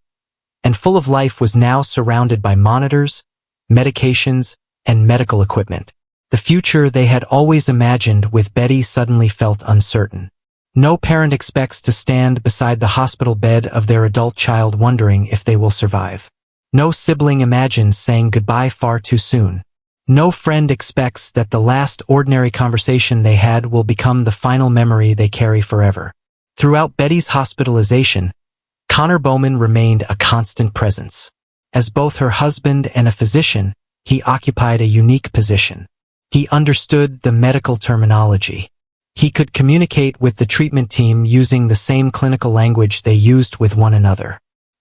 and full of life was now surrounded by monitors, medications, and medical equipment. The future they had always imagined with Betty suddenly felt uncertain. No parent expects to stand beside the hospital bed of their adult child wondering if they will survive. No sibling imagines saying goodbye far too soon. No friend expects that the last ordinary conversation they had will become the final memory they carry forever. Throughout Betty's hospitalization, Connor Bowman remained a constant presence. As both her husband and a physician, he occupied a unique position. He understood the medical terminology. He could communicate with the treatment team using the same clinical language they used with one another.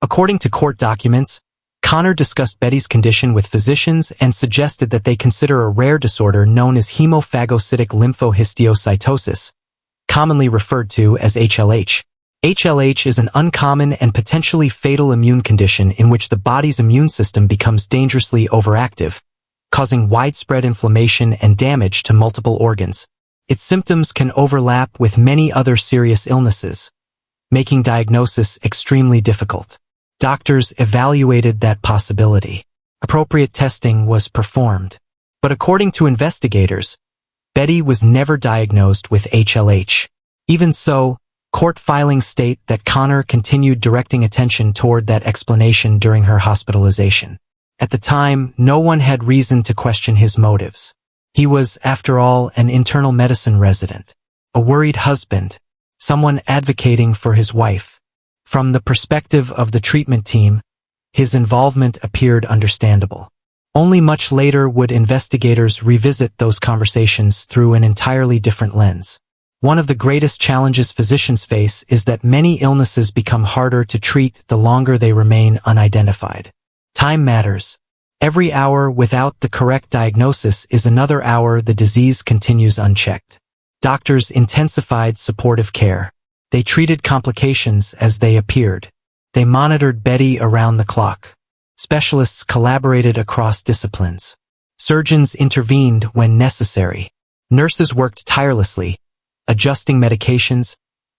According to court documents, Connor discussed Betty's condition with physicians and suggested that they consider a rare disorder known as hemophagocytic lymphohistiocytosis, commonly referred to as HLH. HLH is an uncommon and potentially fatal immune condition in which the body's immune system becomes dangerously overactive, causing widespread inflammation and damage to multiple organs. Its symptoms can overlap with many other serious illnesses, making diagnosis extremely difficult. Doctors evaluated that possibility. Appropriate testing was performed. But according to investigators, Betty was never diagnosed with HLH. Even so, court filings state that Connor continued directing attention toward that explanation during her hospitalization. At the time, no one had reason to question his motives. He was, after all, an internal medicine resident, a worried husband, someone advocating for his wife. From the perspective of the treatment team, his involvement appeared understandable. Only much later would investigators revisit those conversations through an entirely different lens. One of the greatest challenges physicians face is that many illnesses become harder to treat the longer they remain unidentified. Time matters. Every hour without the correct diagnosis is another hour the disease continues unchecked. Doctors intensified supportive care. They treated complications as they appeared. They monitored Betty around the clock. Specialists collaborated across disciplines. Surgeons intervened when necessary. Nurses worked tirelessly, adjusting medications,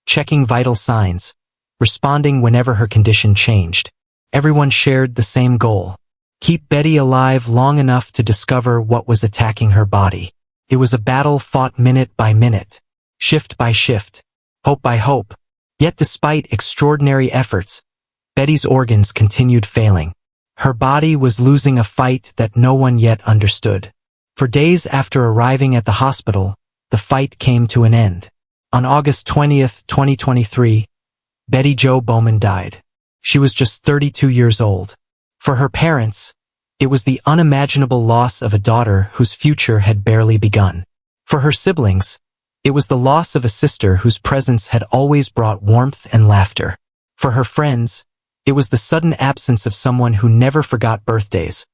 checking vital signs, responding whenever her condition changed. Everyone shared the same goal: keep Betty alive long enough to discover what was attacking her body. It was a battle fought minute by minute, shift by shift, hope by hope. Yet despite extraordinary efforts, Betty's organs continued failing. Her body was losing a fight that no one yet understood. For days after arriving at the hospital, the fight came to an end. On August 20th, 2023, Betty Jo Bowman died. She was just 32 years old. For her parents, it was the unimaginable loss of a daughter whose future had barely begun. For her siblings, it was the loss of a sister whose presence had always brought warmth and laughter. For her friends, it was the sudden absence of someone who never forgot birthdays,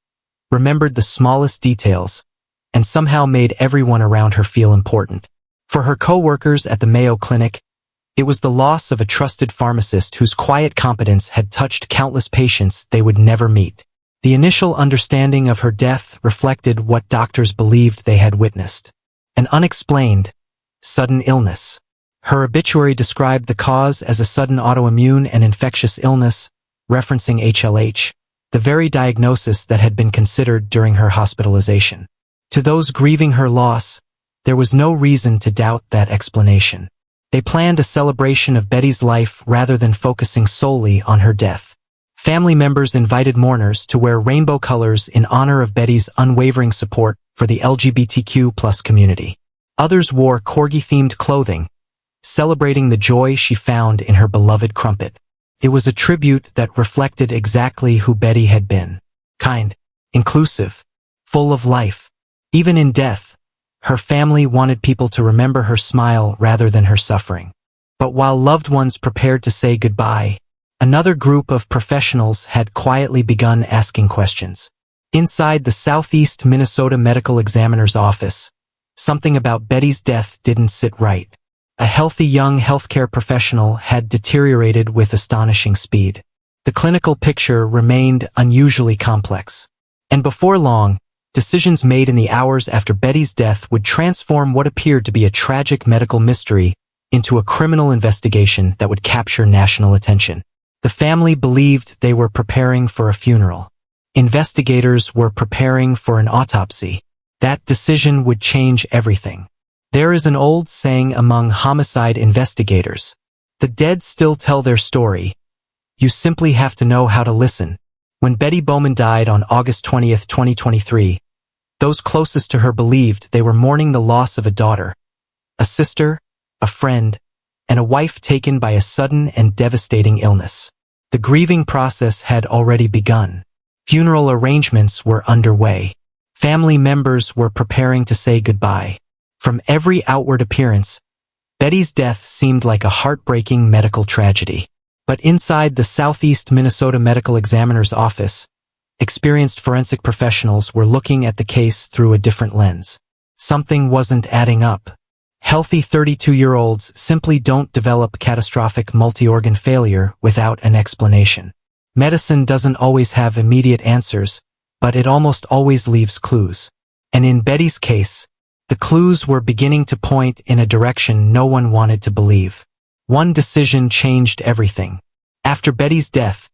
remembered the smallest details, and somehow made everyone around her feel important. For her co-workers at the Mayo Clinic, it was the loss of a trusted pharmacist whose quiet competence had touched countless patients they would never meet. The initial understanding of her death reflected what doctors believed they had witnessed: an unexplained, sudden illness. Her obituary described the cause as a sudden autoimmune and infectious illness, referencing HLH, the very diagnosis that had been considered during her hospitalization. To those grieving her loss, there was no reason to doubt that explanation. They planned a celebration of Betty's life rather than focusing solely on her death. Family members invited mourners to wear rainbow colors in honor of Betty's unwavering support for the LGBTQ+ community. Others wore corgi-themed clothing, celebrating the joy she found in her beloved crumpet. It was a tribute that reflected exactly who Betty had been: kind, inclusive, full of life. Even in death, her family wanted people to remember her smile rather than her suffering. But while loved ones prepared to say goodbye, another group of professionals had quietly begun asking questions. Inside the Southeast Minnesota Medical Examiner's office, something about Betty's death didn't sit right. A healthy young healthcare professional had deteriorated with astonishing speed. The clinical picture remained unusually complex. And before long, decisions made in the hours after Betty's death would transform what appeared to be a tragic medical mystery into a criminal investigation that would capture national attention. The family believed they were preparing for a funeral. Investigators were preparing for an autopsy. That decision would change everything. There is an old saying among homicide investigators: the dead still tell their story. You simply have to know how to listen. When Betty Bowman died on August 20th, 2023, those closest to her believed they were mourning the loss of a daughter, a sister, a friend, and a wife taken by a sudden and devastating illness. The grieving process had already begun. Funeral arrangements were underway. Family members were preparing to say goodbye. From every outward appearance, Betty's death seemed like a heartbreaking medical tragedy. But inside the Southeast Minnesota Medical Examiner's office, experienced forensic professionals were looking at the case through a different lens. Something wasn't adding up. Healthy 32-year-olds simply don't develop catastrophic multi-organ failure without an explanation. Medicine doesn't always have immediate answers, but it almost always leaves clues. And in Betty's case, the clues were beginning to point in a direction no one wanted to believe. One decision changed everything. After Betty's death,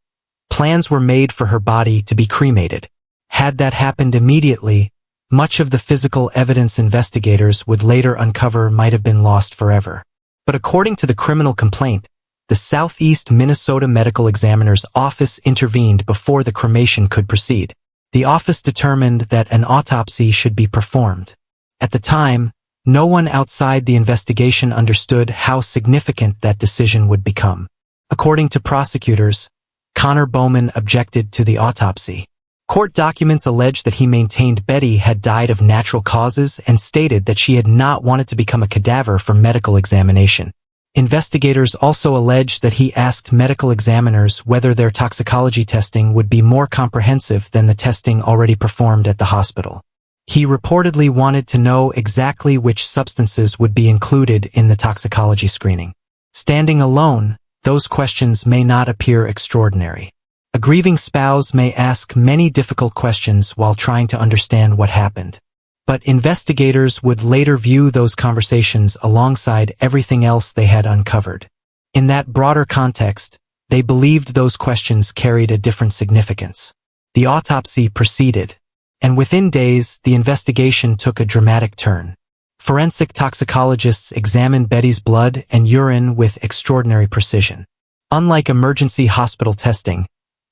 plans were made for her body to be cremated. Had that happened immediately, much of the physical evidence investigators would later uncover might have been lost forever. But according to the criminal complaint, the Southeast Minnesota Medical Examiner's office intervened before the cremation could proceed. The office determined that an autopsy should be performed. At the time, no one outside the investigation understood how significant that decision would become. According to prosecutors, Connor Bowman objected to the autopsy. Court documents allege that he maintained Betty had died of natural causes and stated that she had not wanted to become a cadaver for medical examination. Investigators also allege that he asked medical examiners whether their toxicology testing would be more comprehensive than the testing already performed at the hospital. He reportedly wanted to know exactly which substances would be included in the toxicology screening. Standing alone, those questions may not appear extraordinary. A grieving spouse may ask many difficult questions while trying to understand what happened. But investigators would later view those conversations alongside everything else they had uncovered. In that broader context, they believed those questions carried a different significance. The autopsy proceeded, and within days, the investigation took a dramatic turn. Forensic toxicologists examined Betty's blood and urine with extraordinary precision. Unlike emergency hospital testing,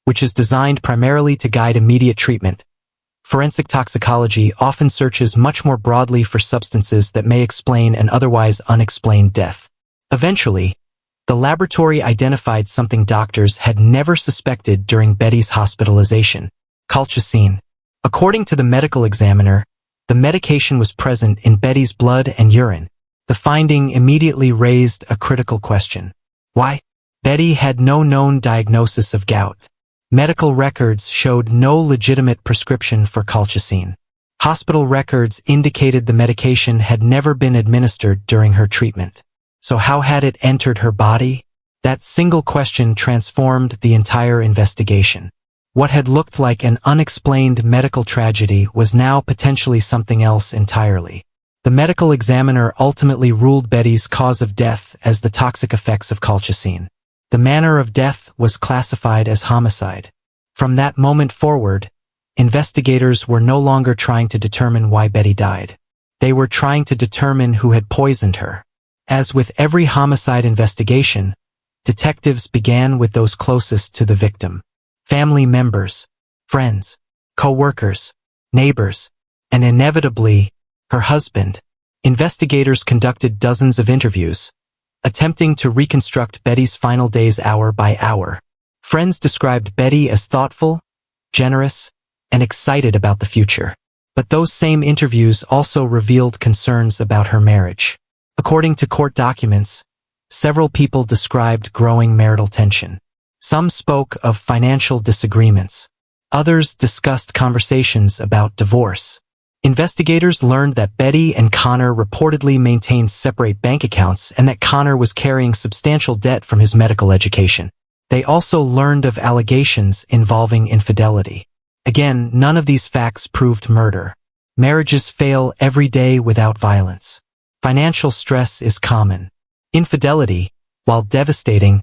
which is designed primarily to guide immediate treatment, forensic toxicology often searches much more broadly for substances that may explain an otherwise unexplained death. Eventually, the laboratory identified something doctors had never suspected during Betty's hospitalization: colchicine. According to the medical examiner, the medication was present in Betty's blood and urine. The finding immediately raised a critical question. Why? Betty had no known diagnosis of gout. Medical records showed no legitimate prescription for colchicine. Hospital records indicated the medication had never been administered during her treatment. So how had it entered her body? That single question transformed the entire investigation. What had looked like an unexplained medical tragedy was now potentially something else entirely. The medical examiner ultimately ruled Betty's cause of death as the toxic effects of colchicine. The manner of death was classified as homicide. From that moment forward, investigators were no longer trying to determine why Betty died. They were trying to determine who had poisoned her. As with every homicide investigation, detectives began with those closest to the victim. Family members, friends, co-workers, neighbors, and inevitably, her husband. Investigators conducted dozens of interviews, attempting to reconstruct Betty's final days hour by hour. Friends described Betty as thoughtful, generous, and excited about the future. But those same interviews also revealed concerns about her marriage. According to court documents, several people described growing marital tension. Some spoke of financial disagreements. Others discussed conversations about divorce. Investigators learned that Betty and Connor reportedly maintained separate bank accounts and that Connor was carrying substantial debt from his medical education. They also learned of allegations involving infidelity. Again, none of these facts proved murder. Marriages fail every day without violence. Financial stress is common. Infidelity, while devastating,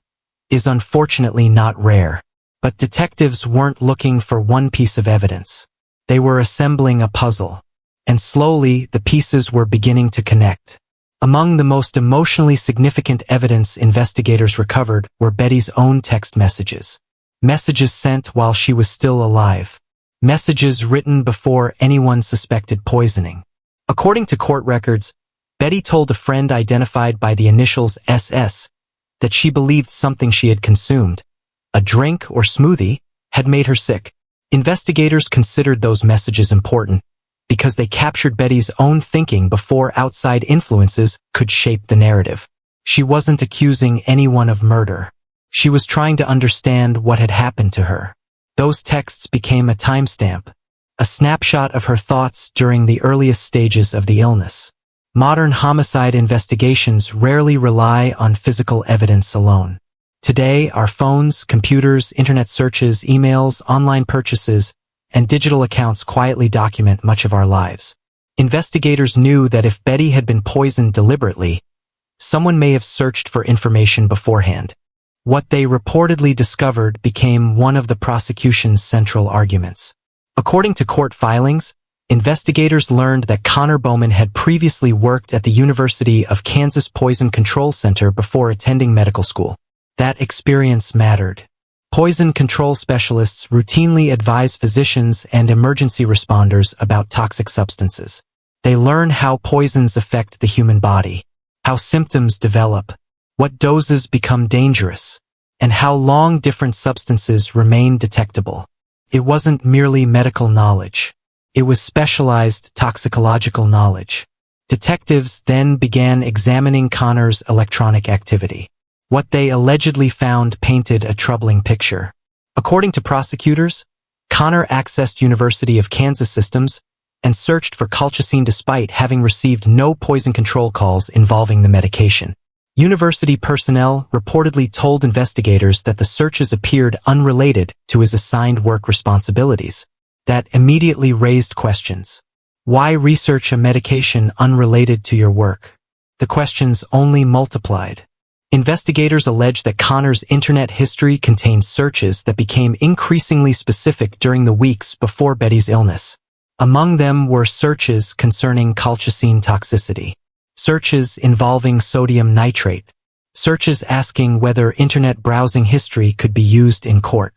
is unfortunately not rare. But detectives weren't looking for one piece of evidence. They were assembling a puzzle. And slowly, the pieces were beginning to connect. Among the most emotionally significant evidence investigators recovered were Betty's own text messages. Messages sent while she was still alive. Messages written before anyone suspected poisoning. According to court records, Betty told a friend identified by the initials SS that she believed something she had consumed, a drink or smoothie, had made her sick. Investigators considered those messages important because they captured Betty's own thinking before outside influences could shape the narrative. She wasn't accusing anyone of murder. She was trying to understand what had happened to her. Those texts became a timestamp, a snapshot of her thoughts during the earliest stages of the illness. Modern homicide investigations rarely rely on physical evidence alone. Today, our phones, computers, internet searches, emails, online purchases, and digital accounts quietly document much of our lives. Investigators knew that if Betty had been poisoned deliberately, someone may have searched for information beforehand. What they reportedly discovered became one of the prosecution's central arguments. According to court filings, investigators learned that Connor Bowman had previously worked at the University of Kansas Poison Control Center before attending medical school. That experience mattered. Poison control specialists routinely advise physicians and emergency responders about toxic substances. They learn how poisons affect the human body, how symptoms develop, what doses become dangerous, and how long different substances remain detectable. It wasn't merely medical knowledge. It was specialized toxicological knowledge. Detectives then began examining Connor's electronic activity. What they allegedly found painted a troubling picture. According to prosecutors, Connor accessed University of Kansas systems and searched for colchicine despite having received no poison control calls involving the medication. University personnel reportedly told investigators that the searches appeared unrelated to his assigned work responsibilities. That immediately raised questions. Why research a medication unrelated to your work? The questions only multiplied. Investigators allege that Connor's internet history contained searches that became increasingly specific during the weeks before Betty's illness. Among them were searches concerning colchicine toxicity, searches involving sodium nitrate, searches asking whether internet browsing history could be used in court,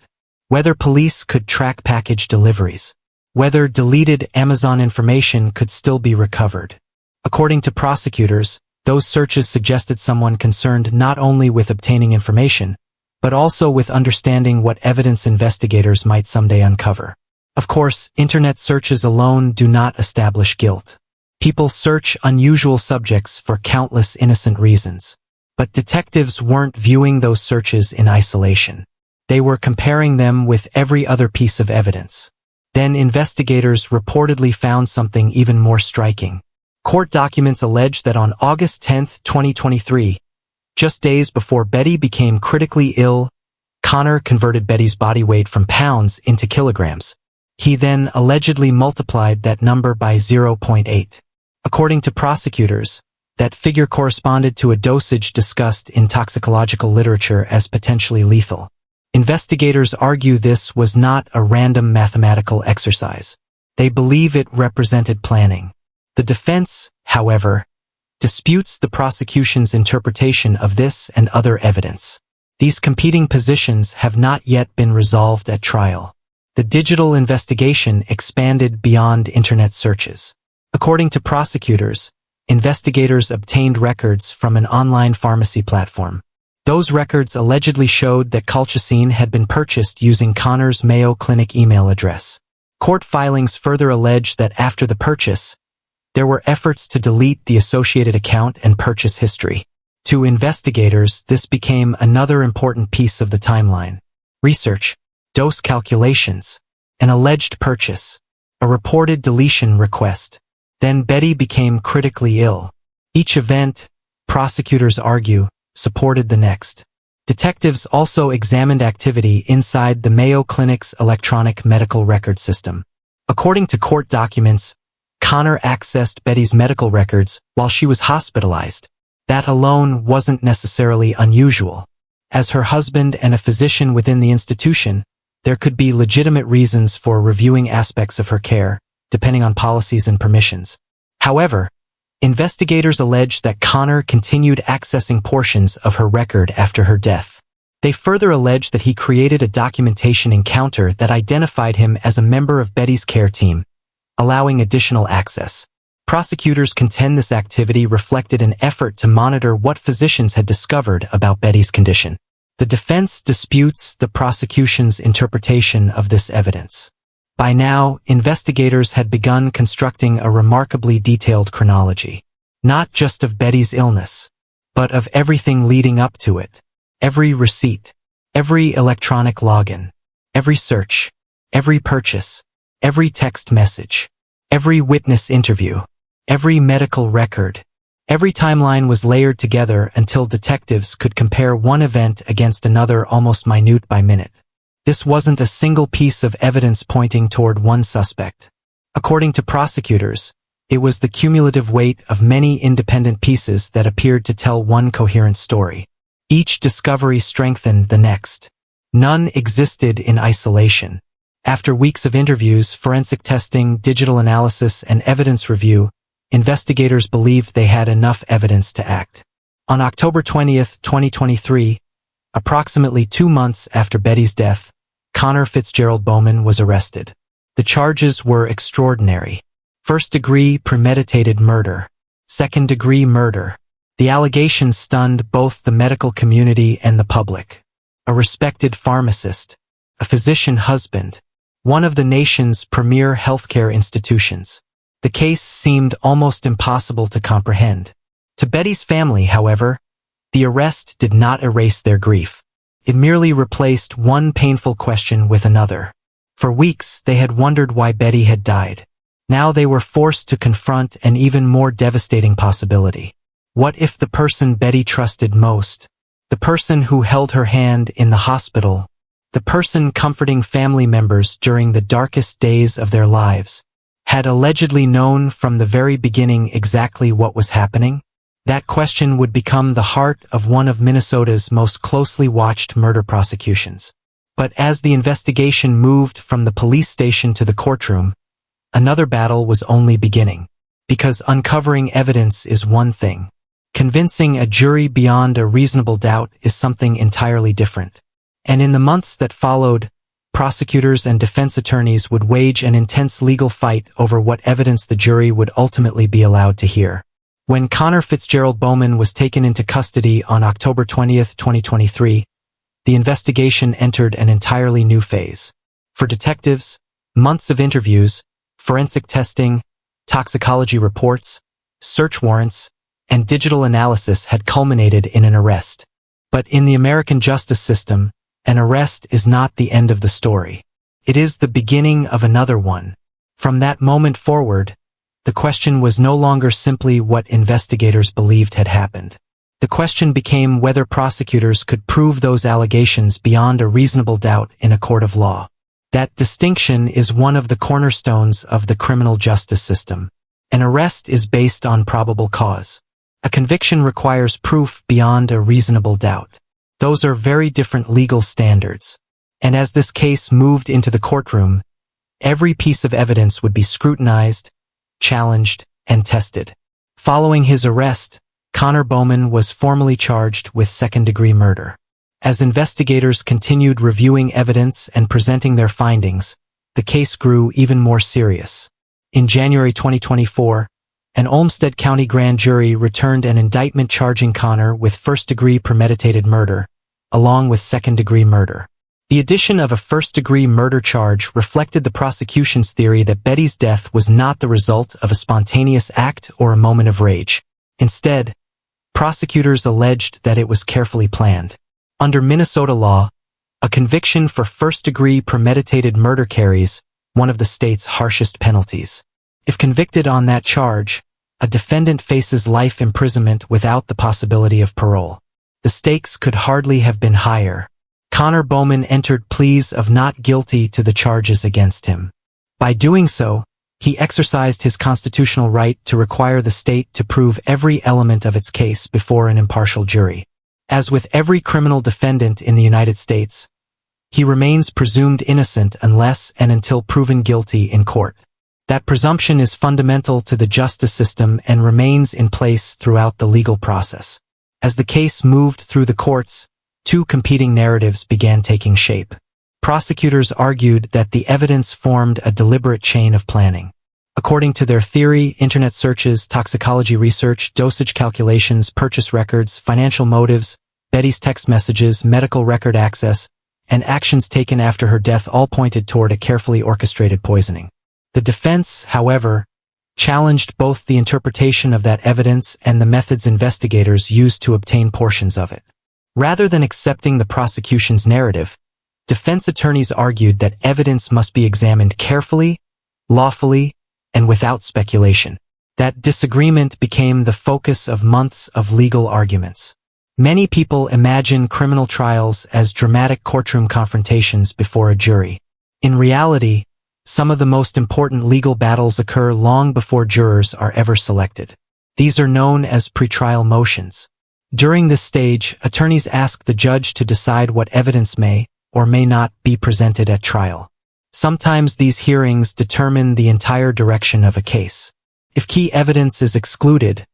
whether police could track package deliveries, whether deleted Amazon information could still be recovered. According to prosecutors, those searches suggested someone concerned not only with obtaining information, but also with understanding what evidence investigators might someday uncover. Of course, internet searches alone do not establish guilt. People search unusual subjects for countless innocent reasons. But detectives weren't viewing those searches in isolation. They were comparing them with every other piece of evidence. Then investigators reportedly found something even more striking. Court documents allege that on August 10, 2023, just days before Betty became critically ill, Connor converted Betty's body weight from pounds into kilograms. He then allegedly multiplied that number by 0.8. According to prosecutors, that figure corresponded to a dosage discussed in toxicological literature as potentially lethal. Investigators argue this was not a random mathematical exercise. They believe it represented planning. The defense, however, disputes the prosecution's interpretation of this and other evidence. These competing positions have not yet been resolved at trial. The digital investigation expanded beyond internet searches. According to prosecutors, investigators obtained records from an online pharmacy platform. Those records allegedly showed that colchicine had been purchased using Connor's Mayo Clinic email address. Court filings further allege that after the purchase, there were efforts to delete the associated account and purchase history. To investigators, this became another important piece of the timeline. Research, dose calculations, an alleged purchase, a reported deletion request. Then Betty became critically ill. Each event, prosecutors argue, supported the next. Detectives also examined activity inside the Mayo Clinic's electronic medical record system. According to court documents, Connor accessed Betty's medical records while she was hospitalized. That alone wasn't necessarily unusual. As her husband and a physician within the institution, there could be legitimate reasons for reviewing aspects of her care, depending on policies and permissions. However, investigators allege that Connor continued accessing portions of her record after her death. They further allege that he created a documentation encounter that identified him as a member of Betty's care team, allowing additional access. Prosecutors contend this activity reflected an effort to monitor what physicians had discovered about Betty's condition. The defense disputes the prosecution's interpretation of this evidence. By now, investigators had begun constructing a remarkably detailed chronology, not just of Betty's illness, but of everything leading up to it. Every receipt, every electronic login, every search, every purchase, every text message, every witness interview, every medical record. Every timeline was layered together until detectives could compare one event against another almost minute by minute. This wasn't a single piece of evidence pointing toward one suspect. According to prosecutors, it was the cumulative weight of many independent pieces that appeared to tell one coherent story. Each discovery strengthened the next. None existed in isolation. After weeks of interviews, forensic testing, digital analysis, and evidence review, investigators believed they had enough evidence to act. On October 20, 2023, approximately 2 months after Betty's death, Connor Fitzgerald Bowman was arrested. The charges were extraordinary. First-degree premeditated murder. Second-degree murder. The allegations stunned both the medical community and the public. A respected pharmacist, a physician husband, one of the nation's premier healthcare institutions. The case seemed almost impossible to comprehend. To Betty's family, however, the arrest did not erase their grief. It merely replaced one painful question with another. For weeks, they had wondered why Betty had died. Now they were forced to confront an even more devastating possibility. What if the person Betty trusted most, the person who held her hand in the hospital, the person comforting family members during the darkest days of their lives, had allegedly known from the very beginning exactly what was happening? That question would become the heart of one of Minnesota's most closely watched murder prosecutions. But as the investigation moved from the police station to the courtroom, another battle was only beginning. Because uncovering evidence is one thing. Convincing a jury beyond a reasonable doubt is something entirely different. And in the months that followed, prosecutors and defense attorneys would wage an intense legal fight over what evidence the jury would ultimately be allowed to hear. When Connor Fitzgerald Bowman was taken into custody on October 20, 2023, the investigation entered an entirely new phase. For detectives, months of interviews, forensic testing, toxicology reports, search warrants, and digital analysis had culminated in an arrest. But in the American justice system, an arrest is not the end of the story. It is the beginning of another one. From that moment forward, the question was no longer simply what investigators believed had happened. The question became whether prosecutors could prove those allegations beyond a reasonable doubt in a court of law. That distinction is one of the cornerstones of the criminal justice system. An arrest is based on probable cause. A conviction requires proof beyond a reasonable doubt. Those are very different legal standards. And as this case moved into the courtroom, every piece of evidence would be scrutinized, challenged, and tested. Following his arrest, Connor Bowman was formally charged with second-degree murder. As investigators continued reviewing evidence and presenting their findings, the case grew even more serious. In January 2024, an Olmsted County grand jury returned an indictment charging Connor with first-degree premeditated murder, along with second-degree murder. The addition of a first-degree murder charge reflected the prosecution's theory that Betty's death was not the result of a spontaneous act or a moment of rage. Instead, prosecutors alleged that it was carefully planned. Under Minnesota law, a conviction for first-degree premeditated murder carries one of the state's harshest penalties. If convicted on that charge, a defendant faces life imprisonment without the possibility of parole. The stakes could hardly have been higher. Connor Bowman entered pleas of not guilty to the charges against him. By doing so, he exercised his constitutional right to require the state to prove every element of its case before an impartial jury. As with every criminal defendant in the United States, he remains presumed innocent unless and until proven guilty in court. That presumption is fundamental to the justice system and remains in place throughout the legal process. As the case moved through the courts, two competing narratives began taking shape. Prosecutors argued that the evidence formed a deliberate chain of planning. According to their theory, internet searches, toxicology research, dosage calculations, purchase records, financial motives, Betty's text messages, medical record access, and actions taken after her death all pointed toward a carefully orchestrated poisoning. The defense, however, challenged both the interpretation of that evidence and the methods investigators used to obtain portions of it. Rather than accepting the prosecution's narrative, defense attorneys argued that evidence must be examined carefully, lawfully, and without speculation. That disagreement became the focus of months of legal arguments. Many people imagine criminal trials as dramatic courtroom confrontations before a jury. In reality, some of the most important legal battles occur long before jurors are ever selected. These are known as pretrial motions. During this stage, attorneys ask the judge to decide what evidence may or may not be presented at trial. Sometimes these hearings determine the entire direction of a case. If key evidence is excluded,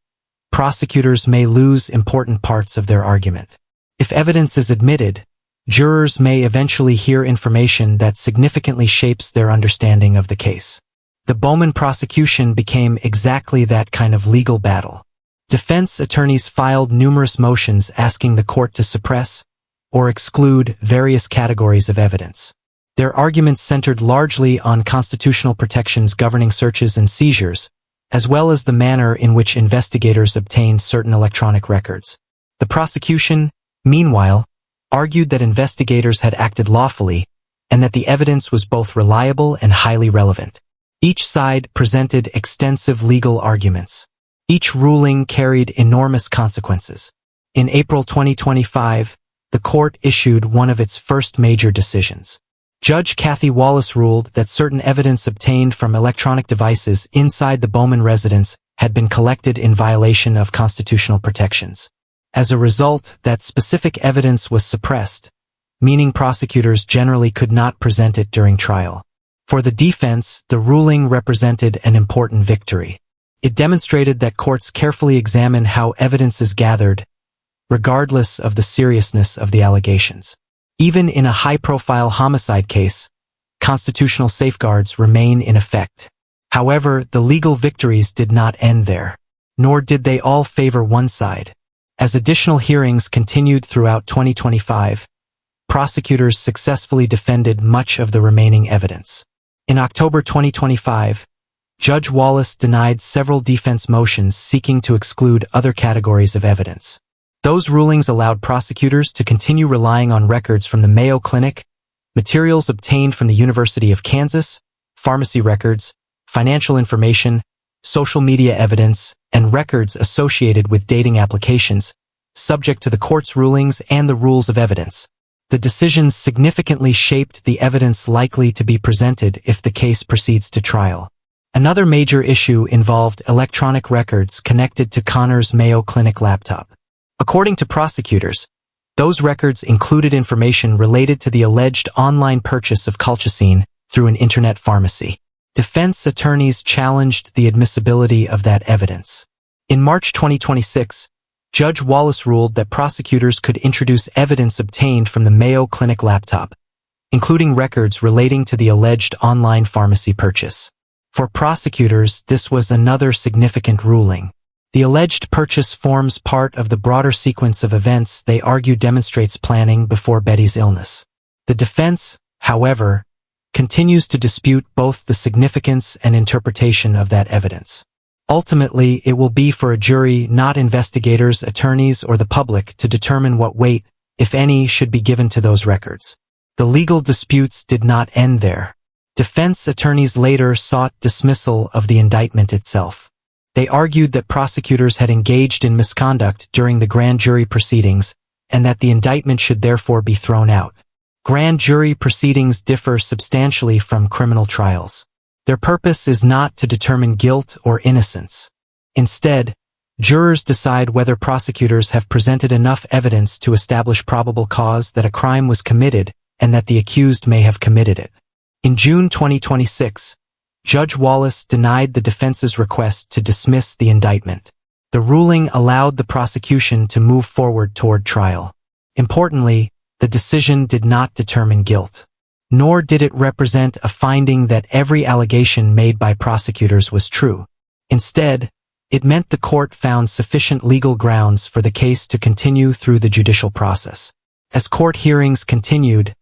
prosecutors may lose important parts of their argument. If evidence is admitted, jurors may eventually hear information that significantly shapes their understanding of the case. The Bowman prosecution became exactly that kind of legal battle. Defense attorneys filed numerous motions asking the court to suppress or exclude various categories of evidence. Their arguments centered largely on constitutional protections governing searches and seizures, as well as the manner in which investigators obtained certain electronic records. The prosecution, meanwhile, argued that investigators had acted lawfully and that the evidence was both reliable and highly relevant. Each side presented extensive legal arguments. Each ruling carried enormous consequences. In April 2025, the court issued one of its first major decisions. Judge Kathy Wallace ruled that certain evidence obtained from electronic devices inside the Bowman residence had been collected in violation of constitutional protections. As a result, that specific evidence was suppressed, meaning prosecutors generally could not present it during trial. For the defense, the ruling represented an important victory. It demonstrated that courts carefully examine how evidence is gathered, regardless of the seriousness of the allegations. Even in a high-profile homicide case, constitutional safeguards remain in effect. However, the legal victories did not end there, nor did they all favor one side. As additional hearings continued throughout 2025, prosecutors successfully defended much of the remaining evidence. In October 2025, Judge Wallace denied several defense motions seeking to exclude other categories of evidence. Those rulings allowed prosecutors to continue relying on records from the Mayo Clinic, materials obtained from the University of Kansas, pharmacy records, financial information, social media evidence, and records associated with dating applications, subject to the court's rulings and the rules of evidence. The decisions significantly shaped the evidence likely to be presented if the case proceeds to trial. Another major issue involved electronic records connected to Connor's Mayo Clinic laptop. According to prosecutors, those records included information related to the alleged online purchase of colchicine through an internet pharmacy. Defense attorneys challenged the admissibility of that evidence. In March 2026, Judge Wallace ruled that prosecutors could introduce evidence obtained from the Mayo Clinic laptop, including records relating to the alleged online pharmacy purchase. For prosecutors, this was another significant ruling. The alleged purchase forms part of the broader sequence of events they argue demonstrates planning before Betty's illness. The defense, however, continues to dispute both the significance and interpretation of that evidence. Ultimately, it will be for a jury, not investigators, attorneys, or the public, to determine what weight, if any, should be given to those records. The legal disputes did not end there. Defense attorneys later sought dismissal of the indictment itself. They argued that prosecutors had engaged in misconduct during the grand jury proceedings and that the indictment should therefore be thrown out. Grand jury proceedings differ substantially from criminal trials. Their purpose is not to determine guilt or innocence. Instead, jurors decide whether prosecutors have presented enough evidence to establish probable cause that a crime was committed and that the accused may have committed it. In June 2026, Judge Wallace denied the defense's request to dismiss the indictment. The ruling allowed the prosecution to move forward toward trial. Importantly, the decision did not determine guilt. Nor did it represent a finding that every allegation made by prosecutors was true. Instead, it meant the court found sufficient legal grounds for the case to continue through the judicial process. As court hearings continued,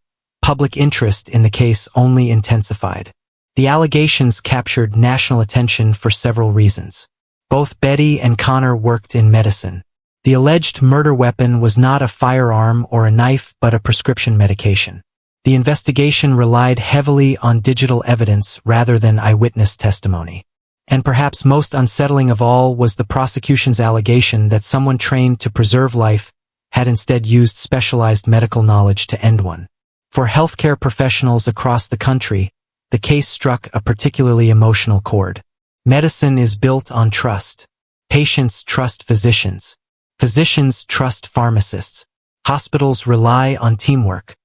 public interest in the case only intensified. The allegations captured national attention for several reasons. Both Betty and Connor worked in medicine. The alleged murder weapon was not a firearm or a knife but a prescription medication. The investigation relied heavily on digital evidence rather than eyewitness testimony. And perhaps most unsettling of all was the prosecution's allegation that someone trained to preserve life had instead used specialized medical knowledge to end one. For healthcare professionals across the country, the case struck a particularly emotional chord. Medicine is built on trust. Patients trust physicians. Physicians trust pharmacists. Hospitals rely on teamwork.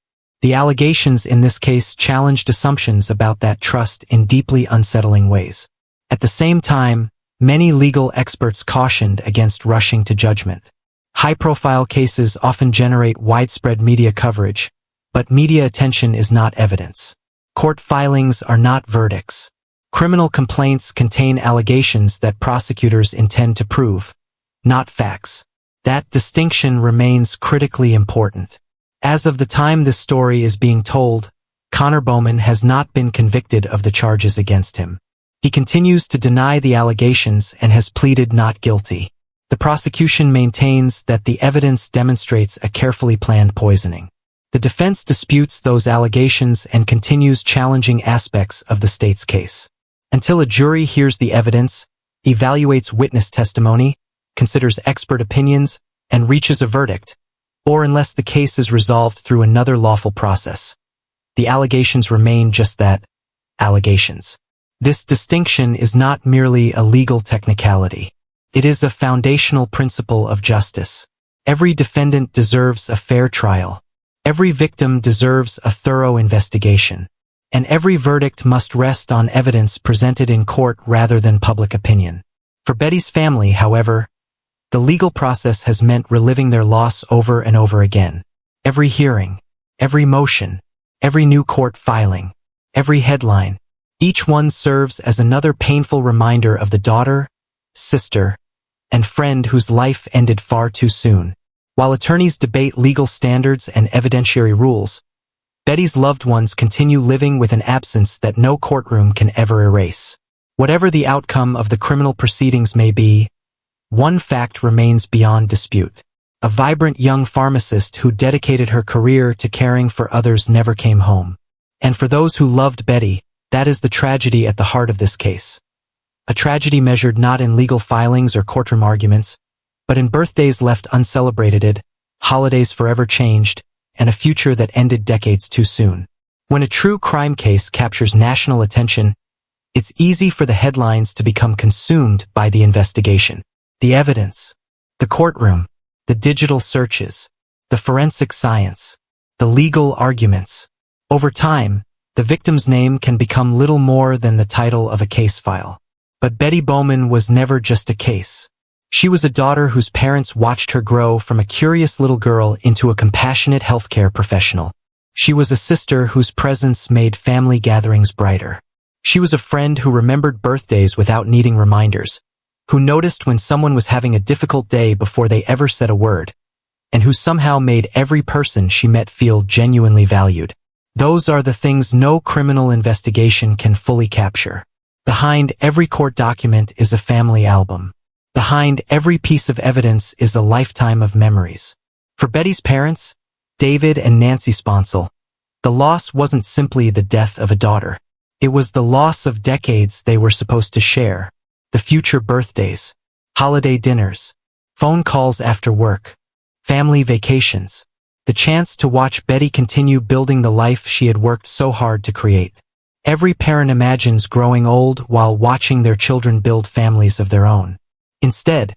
The allegations in this case challenged assumptions about that trust in deeply unsettling ways. At the same time, many legal experts cautioned against rushing to judgment. High-profile cases often generate widespread media coverage, but media attention is not evidence. Court filings are not verdicts. Criminal complaints contain allegations that prosecutors intend to prove, not facts. That distinction remains critically important. As of the time this story is being told, Connor Bowman has not been convicted of the charges against him. He continues to deny the allegations and has pleaded not guilty. The prosecution maintains that the evidence demonstrates a carefully planned poisoning. The defense disputes those allegations and continues challenging aspects of the state's case. Until a jury hears the evidence, evaluates witness testimony, considers expert opinions, and reaches a verdict, or unless the case is resolved through another lawful process, the allegations remain just that, allegations. This distinction is not merely a legal technicality. It is a foundational principle of justice. Every defendant deserves a fair trial. Every victim deserves a thorough investigation. And every verdict must rest on evidence presented in court rather than public opinion. For Betty's family, however, the legal process has meant reliving their loss over and over again. Every hearing, every motion, every new court filing, every headline, each one serves as another painful reminder of the daughter, sister, and friend whose life ended far too soon. While attorneys debate legal standards and evidentiary rules, Betty's loved ones continue living with an absence that no courtroom can ever erase. Whatever the outcome of the criminal proceedings may be, one fact remains beyond dispute. A vibrant young pharmacist who dedicated her career to caring for others never came home. And for those who loved Betty, that is the tragedy at the heart of this case. A tragedy measured not in legal filings or courtroom arguments, but in birthdays left uncelebrated, holidays forever changed, and a future that ended decades too soon. When a true crime case captures national attention, it's easy for the headlines to become consumed by the investigation. The evidence, the courtroom, the digital searches, the forensic science, the legal arguments. Over time, the victim's name can become little more than the title of a case file. But Betty Bowman was never just a case. She was a daughter whose parents watched her grow from a curious little girl into a compassionate healthcare professional. She was a sister whose presence made family gatherings brighter. She was a friend who remembered birthdays without needing reminders, who noticed when someone was having a difficult day before they ever said a word, and who somehow made every person she met feel genuinely valued. Those are the things no criminal investigation can fully capture. Behind every court document is a family album. Behind every piece of evidence is a lifetime of memories. For Betty's parents, David and Nancy Sponsel, the loss wasn't simply the death of a daughter. It was the loss of decades they were supposed to share. The future birthdays, holiday dinners, phone calls after work, family vacations, the chance to watch Betty continue building the life she had worked so hard to create. Every parent imagines growing old while watching their children build families of their own. Instead,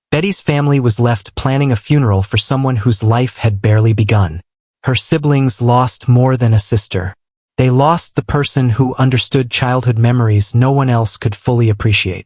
Betty's family was left planning a funeral for someone whose life had barely begun. Her siblings lost more than a sister. They lost the person who understood childhood memories no one else could fully appreciate.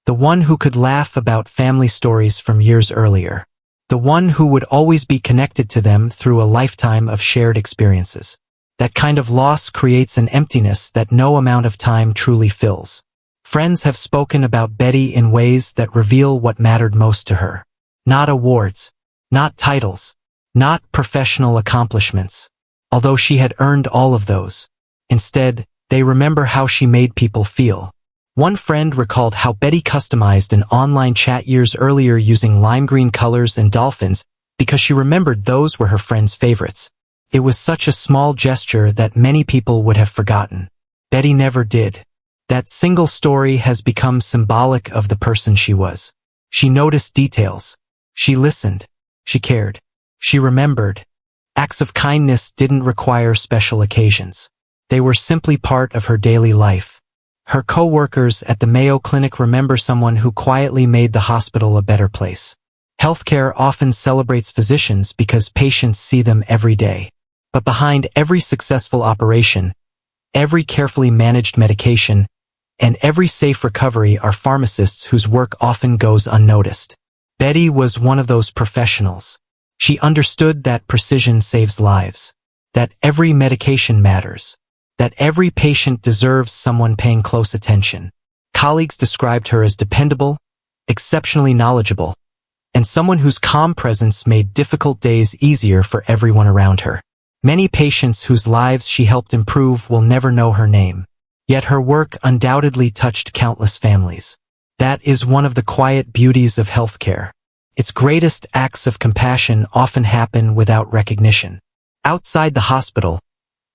The one who could laugh about family stories from years earlier. The one who would always be connected to them through a lifetime of shared experiences. That kind of loss creates an emptiness that no amount of time truly fills. Friends have spoken about Betty in ways that reveal what mattered most to her. Not awards, not titles, not professional accomplishments. although she had earned all of those. Instead, they remember how she made people feel. One friend recalled how Betty customized an online chat years earlier using lime green colors and dolphins because she remembered those were her friend's favorites. It was such a small gesture that many people would have forgotten. Betty never did. That single story has become symbolic of the person she was. She noticed details. She listened. She cared. She remembered. Acts of kindness didn't require special occasions. They were simply part of her daily life. Her co-workers at the Mayo Clinic remember someone who quietly made the hospital a better place. Healthcare often celebrates physicians because patients see them every day. But behind every successful operation, every carefully managed medication, and every safe recovery are pharmacists whose work often goes unnoticed. Betty was one of those professionals. She understood that precision saves lives, that every medication matters, that every patient deserves someone paying close attention. Colleagues described her as dependable, exceptionally knowledgeable, and someone whose calm presence made difficult days easier for everyone around her. Many patients whose lives she helped improve will never know her name. Yet her work undoubtedly touched countless families. That is one of the quiet beauties of healthcare. Its greatest acts of compassion often happen without recognition. Outside the hospital,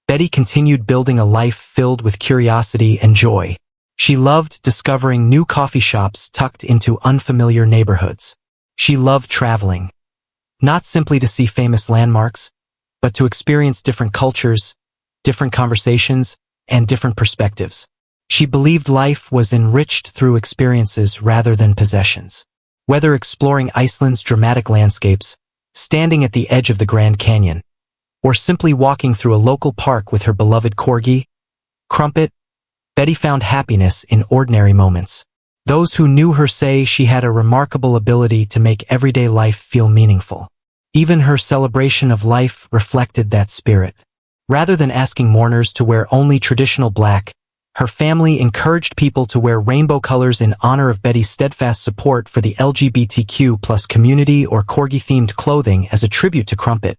Betty continued building a life filled with curiosity and joy. She loved discovering new coffee shops tucked into unfamiliar neighborhoods. She loved traveling, not simply to see famous landmarks, but to experience different cultures, different conversations, and different perspectives. She believed life was enriched through experiences rather than possessions. Whether exploring Iceland's dramatic landscapes, standing at the edge of the Grand Canyon, or simply walking through a local park with her beloved corgi, Crumpet, Betty found happiness in ordinary moments. Those who knew her say she had a remarkable ability to make everyday life feel meaningful. Even her celebration of life reflected that spirit. Rather than asking mourners to wear only traditional black, her family encouraged people to wear rainbow colors in honor of Betty's steadfast support for the LGBTQ+ community or corgi-themed clothing as a tribute to Crumpet,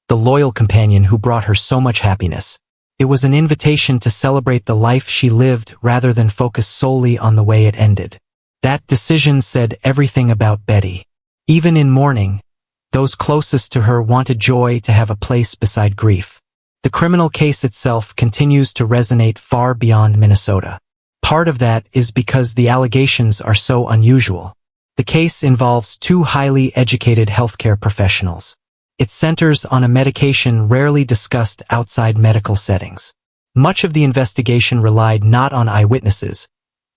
the loyal companion who brought her so much happiness. It was an invitation to celebrate the life she lived rather than focus solely on the way it ended. That decision said everything about Betty. Even in mourning, those closest to her wanted joy to have a place beside grief. The criminal case itself continues to resonate far beyond Minnesota. Part of that is because the allegations are so unusual. The case involves two highly educated healthcare professionals. It centers on a medication rarely discussed outside medical settings. Much of the investigation relied not on eyewitnesses,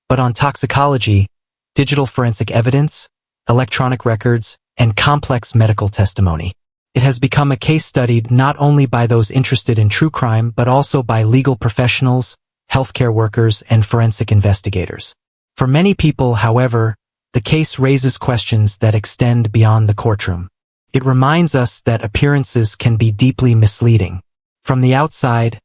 but on toxicology, digital forensic evidence, electronic records, and complex medical testimony. It has become a case studied not only by those interested in true crime but also by legal professionals, healthcare workers, and forensic investigators. For many people, however, the case raises questions that extend beyond the courtroom. It reminds us that appearances can be deeply misleading. From the outside,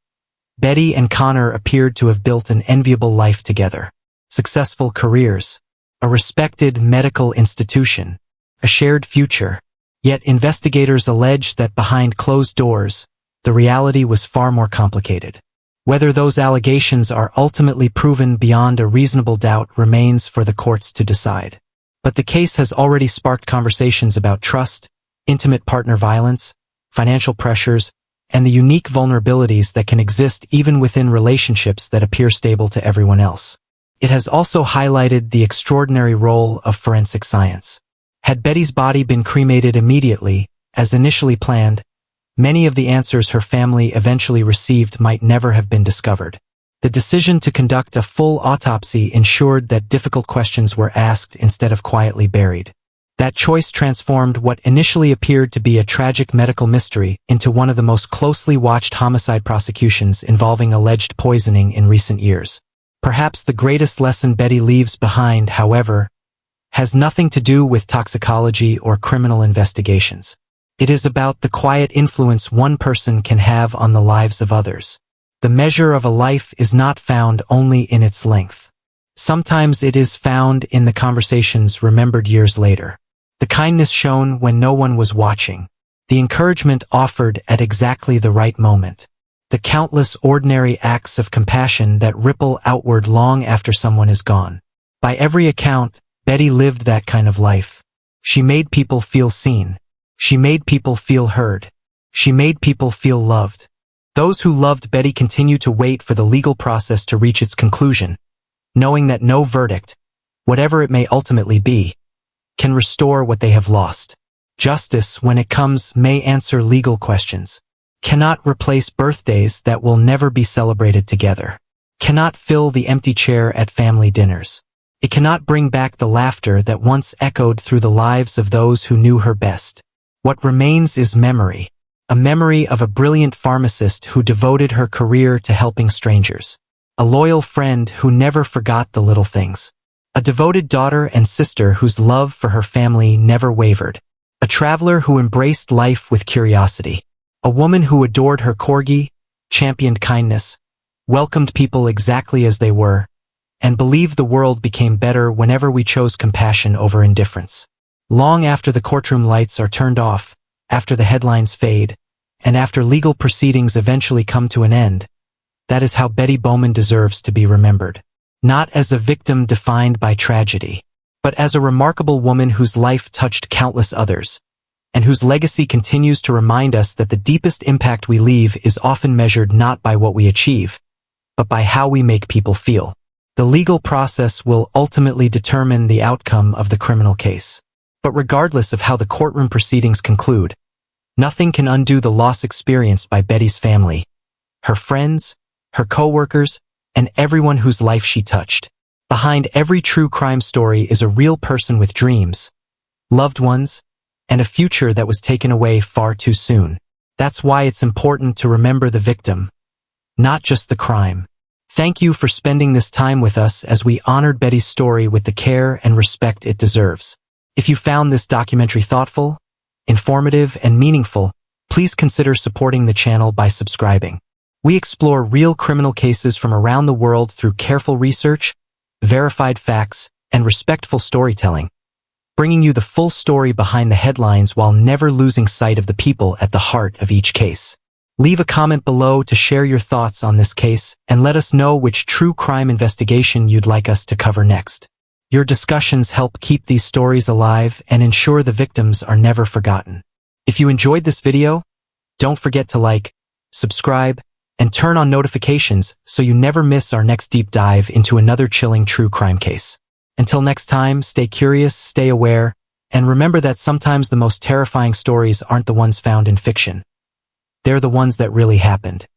Betty and Connor appeared to have built an enviable life together. Successful careers, a respected medical institution, a shared future. Yet investigators allege that behind closed doors, the reality was far more complicated. Whether those allegations are ultimately proven beyond a reasonable doubt remains for the courts to decide. But the case has already sparked conversations about trust, intimate partner violence, financial pressures, and the unique vulnerabilities that can exist even within relationships that appear stable to everyone else. It has also highlighted the extraordinary role of forensic science. Had Betty's body been cremated immediately, as initially planned, many of the answers her family eventually received might never have been discovered. The decision to conduct a full autopsy ensured that difficult questions were asked instead of quietly buried. That choice transformed what initially appeared to be a tragic medical mystery into one of the most closely watched homicide prosecutions involving alleged poisoning in recent years. Perhaps the greatest lesson Betty leaves behind, however, has nothing to do with toxicology or criminal investigations. It is about the quiet influence one person can have on the lives of others. The measure of a life is not found only in its length. Sometimes it is found in the conversations remembered years later. The kindness shown when no one was watching. the encouragement offered at exactly the right moment, the countless ordinary acts of compassion that ripple outward long after someone is gone. By every account, Betty lived that kind of life. She made people feel seen. She made people feel heard. She made people feel loved. Those who loved Betty continue to wait for the legal process to reach its conclusion, knowing that no verdict, whatever it may ultimately be, can restore what they have lost. Justice, when it comes, may answer legal questions, cannot replace birthdays that will never be celebrated together, cannot fill the empty chair at family dinners. It cannot bring back the laughter that once echoed through the lives of those who knew her best. What remains is memory, a memory of a brilliant pharmacist who devoted her career to helping strangers, a loyal friend who never forgot the little things, a devoted daughter and sister whose love for her family never wavered, a traveler who embraced life with curiosity, a woman who adored her corgi, championed kindness, welcomed people exactly as they were, and believed the world became better whenever we chose compassion over indifference. Long after the courtroom lights are turned off, after the headlines fade, and after legal proceedings eventually come to an end, that is how Betty Bowman deserves to be remembered. Not as a victim defined by tragedy, but as a remarkable woman whose life touched countless others, and whose legacy continues to remind us that the deepest impact we leave is often measured not by what we achieve, but by how we make people feel. The legal process will ultimately determine the outcome of the criminal case. But regardless of how the courtroom proceedings conclude, nothing can undo the loss experienced by Betty's family, her friends, her co-workers, and everyone whose life she touched. Behind every true crime story is a real person with dreams, loved ones, and a future that was taken away far too soon. That's why it's important to remember the victim, not just the crime. Thank you for spending this time with us as we honored Betty's story with the care and respect it deserves. If you found this documentary thoughtful, informative, and meaningful, please consider supporting the channel by subscribing. We explore real criminal cases from around the world through careful research, verified facts, and respectful storytelling, bringing you the full story behind the headlines while never losing sight of the people at the heart of each case. Leave a comment below to share your thoughts on this case and let us know which true crime investigation you'd like us to cover next. Your discussions help keep these stories alive and ensure the victims are never forgotten. If you enjoyed this video, don't forget to like, subscribe, and turn on notifications so you never miss our next deep dive into another chilling true crime case. Until next time, stay curious, stay aware, and remember that sometimes the most terrifying stories aren't the ones found in fiction. They're the ones that really happened.